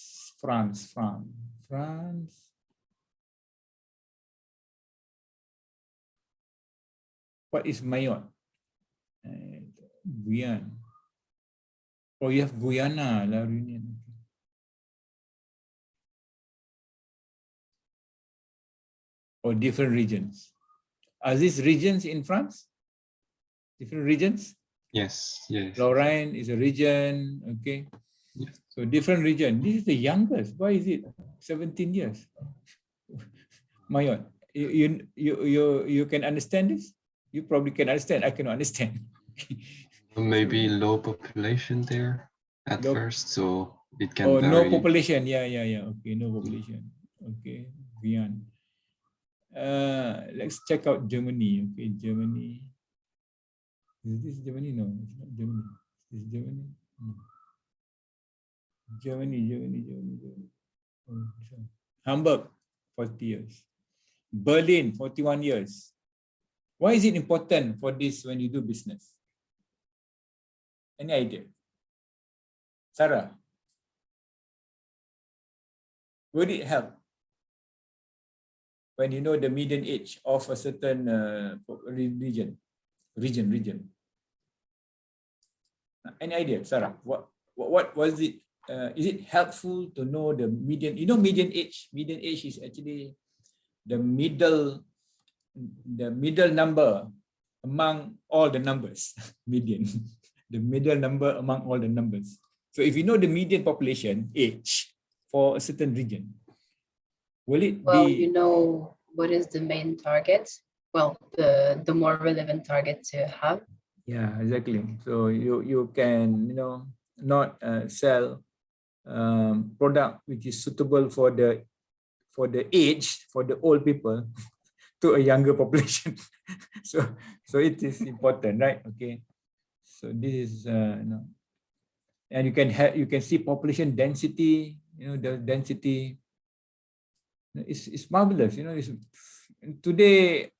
What is Mayotte? Guyana. Oh, you have Guyana, La Réunion. Or different regions. Are these regions in France? Different regions? Yes, yes. Lorraine is a region, okay. Yeah. So different region. This is the youngest. Why is it 17 years? Mayotte. You can understand this? You probably can understand. I cannot understand. Maybe low population there at first, so it can oh, vary. no population. Yeah. Okay, no population. Okay, Guyana. Let's check out Germany. Okay, Germany. Is this Germany? No, it's not Germany. Is this Germany? No. Germany. Oh, Hamburg, 40 years. Berlin, 41 years. Why is it important for this when you do business? Any idea? Sarah? Would it help when you know the median age of a certain region? Any idea, Sarah? What was it? Is it helpful to know the median? You know, median age. Median age is actually the middle number among all the numbers. Median, the middle number among all the numbers. So if you know the median population age for a certain region, will it Well, be? you know, what is the main target? Well, the more relevant target to have. Yeah, exactly. So you can, you know, not sell product which is suitable for the age, for the old people to a younger population. so it is important, right? Okay. So this is you know, and you can see population density, you know, the density. It's marvelous, you know. Today,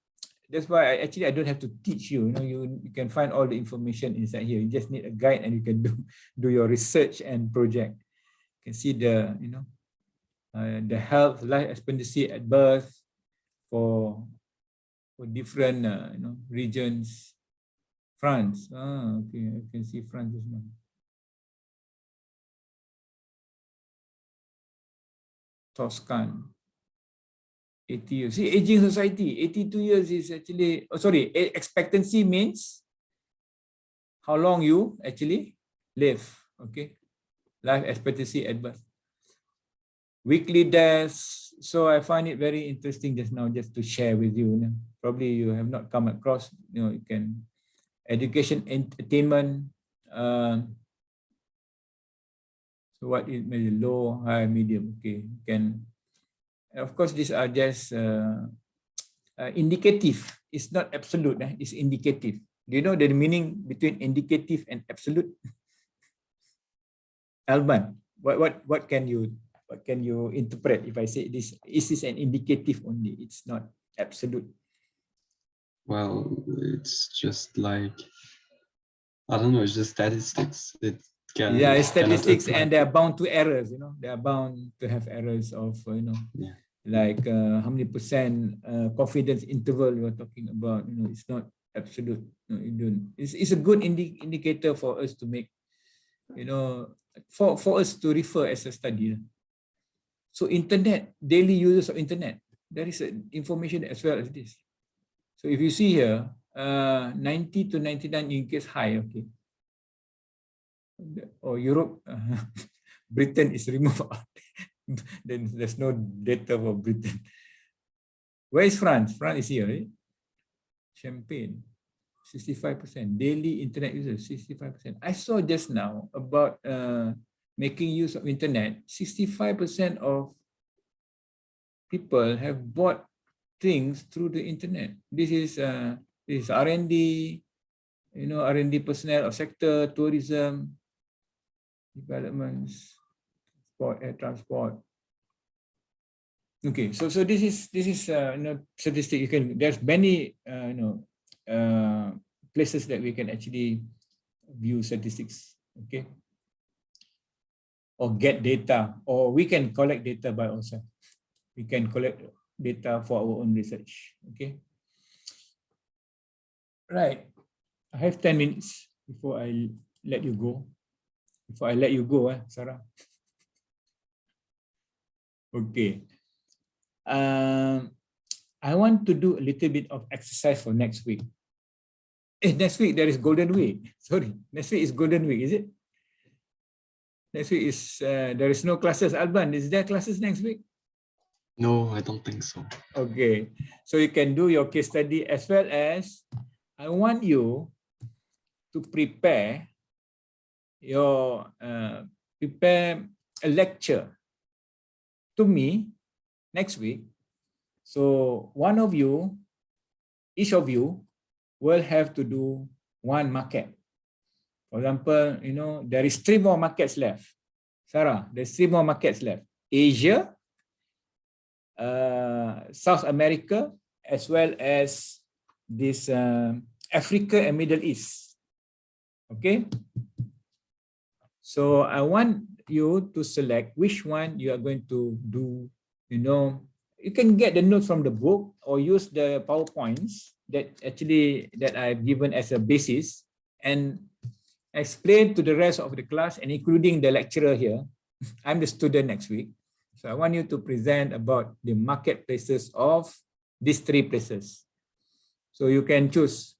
that's why I don't have to teach you. You know, you can find all the information inside here. You just need a guide and you can do your research and project. You can see the health life expectancy at birth for different regions. France. Okay, I can see France as well. Toscan. 80 years. See, aging society, 82 years is actually, oh, sorry, expectancy means how long you actually live, okay? Life expectancy at birth. Weekly deaths. So I find it very interesting just now, just to share with you. Probably you have not come across, you can, education, entertainment. So what is maybe low, high, medium, okay? You can, of course, these are just indicative. It's not absolute, it's indicative. Do you know the meaning between indicative and absolute? Alban, what can you interpret if I say this? Is this an indicative only? It's not absolute. Well, it's just like, I don't know, it's just statistics. Yeah, it's statistics, apply. and they are bound to errors, they are bound to have errors of, Yeah. like how many percent confidence interval we're talking about. It's not absolute. No, you don't. It's a good indicator for us to make, for us to refer as a study. So internet, daily users of internet, there is information as well as this. So if you see here, 90 to 99 in high, okay. Or Europe, Britain is removed. Then there's no data for Britain. Where is France? France is here, right? Champagne, 65%. Daily internet users, 65%. I saw just now about making use of internet. 65% of people have bought things through the internet. This is R&D, R&D personnel of sector, tourism, developments, sport, air transport. Okay, so this is statistic. There's many places that we can actually view statistics. Okay, or get data, or we can collect data by ourselves. We can collect data for our own research. Okay, right. I have 10 minutes before I let you go. Sarah. Okay. I want to do a little bit of exercise for next week. Next week there is Golden Week. Sorry, next week is Golden Week, is it? Next week is there is no classes. Alban, is there classes next week? No, I don't think so. Okay, so you can do your case study, as well as I want you to prepare a lecture to me next week. So each of you will have to do one market. For example, there is 3 more markets left. Sarah, there's 3 more markets left. Asia, South America, as well as this Africa and Middle East. Okay. So I want you to select which one you are going to do. You can get the notes from the book or use the PowerPoints that I've given as a basis and explain to the rest of the class, and including the lecturer here. I'm the student next week. So I want you to present about the marketplaces of these 3 places. So you can choose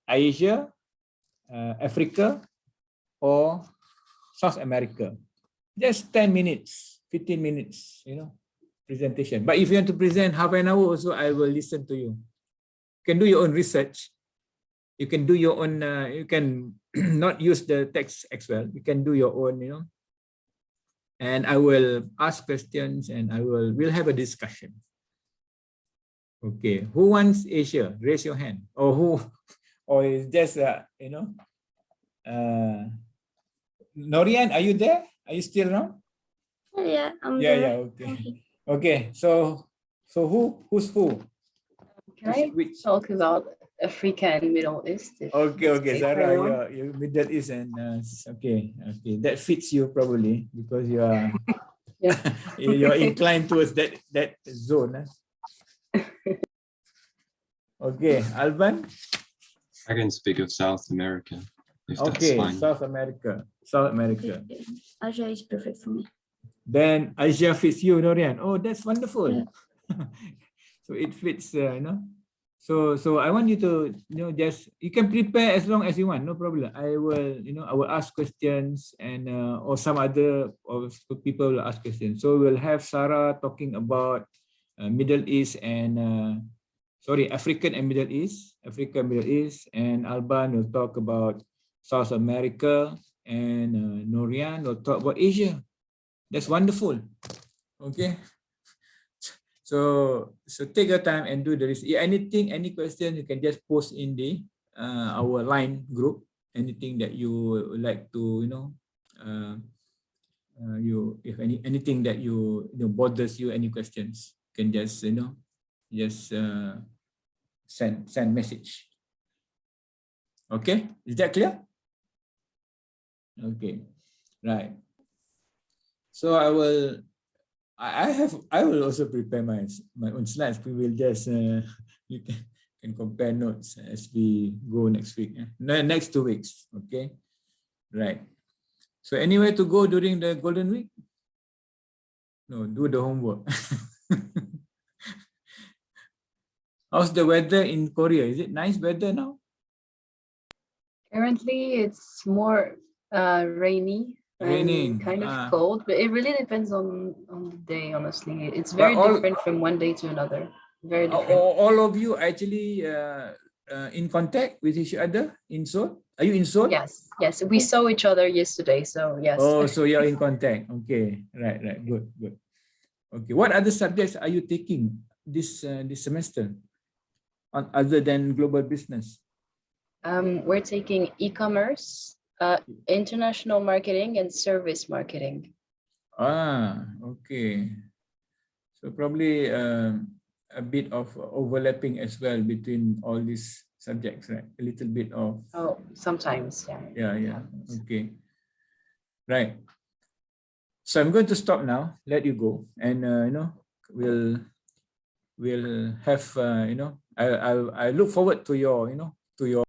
Asia, Africa, or South America. Just 10 minutes, 15 minutes, presentation. But if you want to present half an hour also, I will listen to you. You can do your own research. You can do your own, you can not use the text as well. You can do your own, and I will ask questions and we'll have a discussion. Okay, who wants Asia? Raise your hand. Or is just, Norian, are you there? Are you still around? Yeah, I'm Yeah, there. okay. Okay, so who's who? Can I talk about Africa and Middle East? Okay, Sarah, you're Middle East and okay, that fits you probably because you are you're inclined towards that zone. Okay, Alban. I can speak of South America, if that's fine. South America. Asia is perfect for me. Then Asia fits you, Norian. Oh, that's wonderful. Yeah. So it fits, So I want you to, just you can prepare as long as you want, no problem. I will ask questions and or some other people will ask questions. So we'll have Sarah talking about Middle East and African and Middle East, and Alban will talk about South America, and Norian will talk about Asia. That's wonderful. Okay. So take your time and do the research. Any question, you can just post in the our line group. Anything that you would like to, if anything that bothers you, any questions, you can just send message. Okay, is that clear? Okay, right. So I will also prepare my own slides. We will just you can compare notes as we go next week. Next 2 weeks. Okay, right. So anywhere to go during the Golden Week? No, do the homework. How's the weather in Korea? Is it nice weather now? Currently, it's more rainy. Raining. Kind of cold, but it really depends on the day. Honestly, it's very But different from one day to another. Very different. all of you actually in contact with each other in Seoul? Are you in Seoul? Yes. We saw each other yesterday, so yes. Oh, so you're in contact. Okay, right. Good. Okay, what other subjects are you taking this semester, other than global business? We're taking e-commerce, international marketing, and service marketing. Okay. So probably a bit of overlapping as well between all these subjects, right? A little bit of. Oh, sometimes, yeah. Yeah. Okay. Right. So I'm going to stop now. Let you go, and we'll have I look forward to your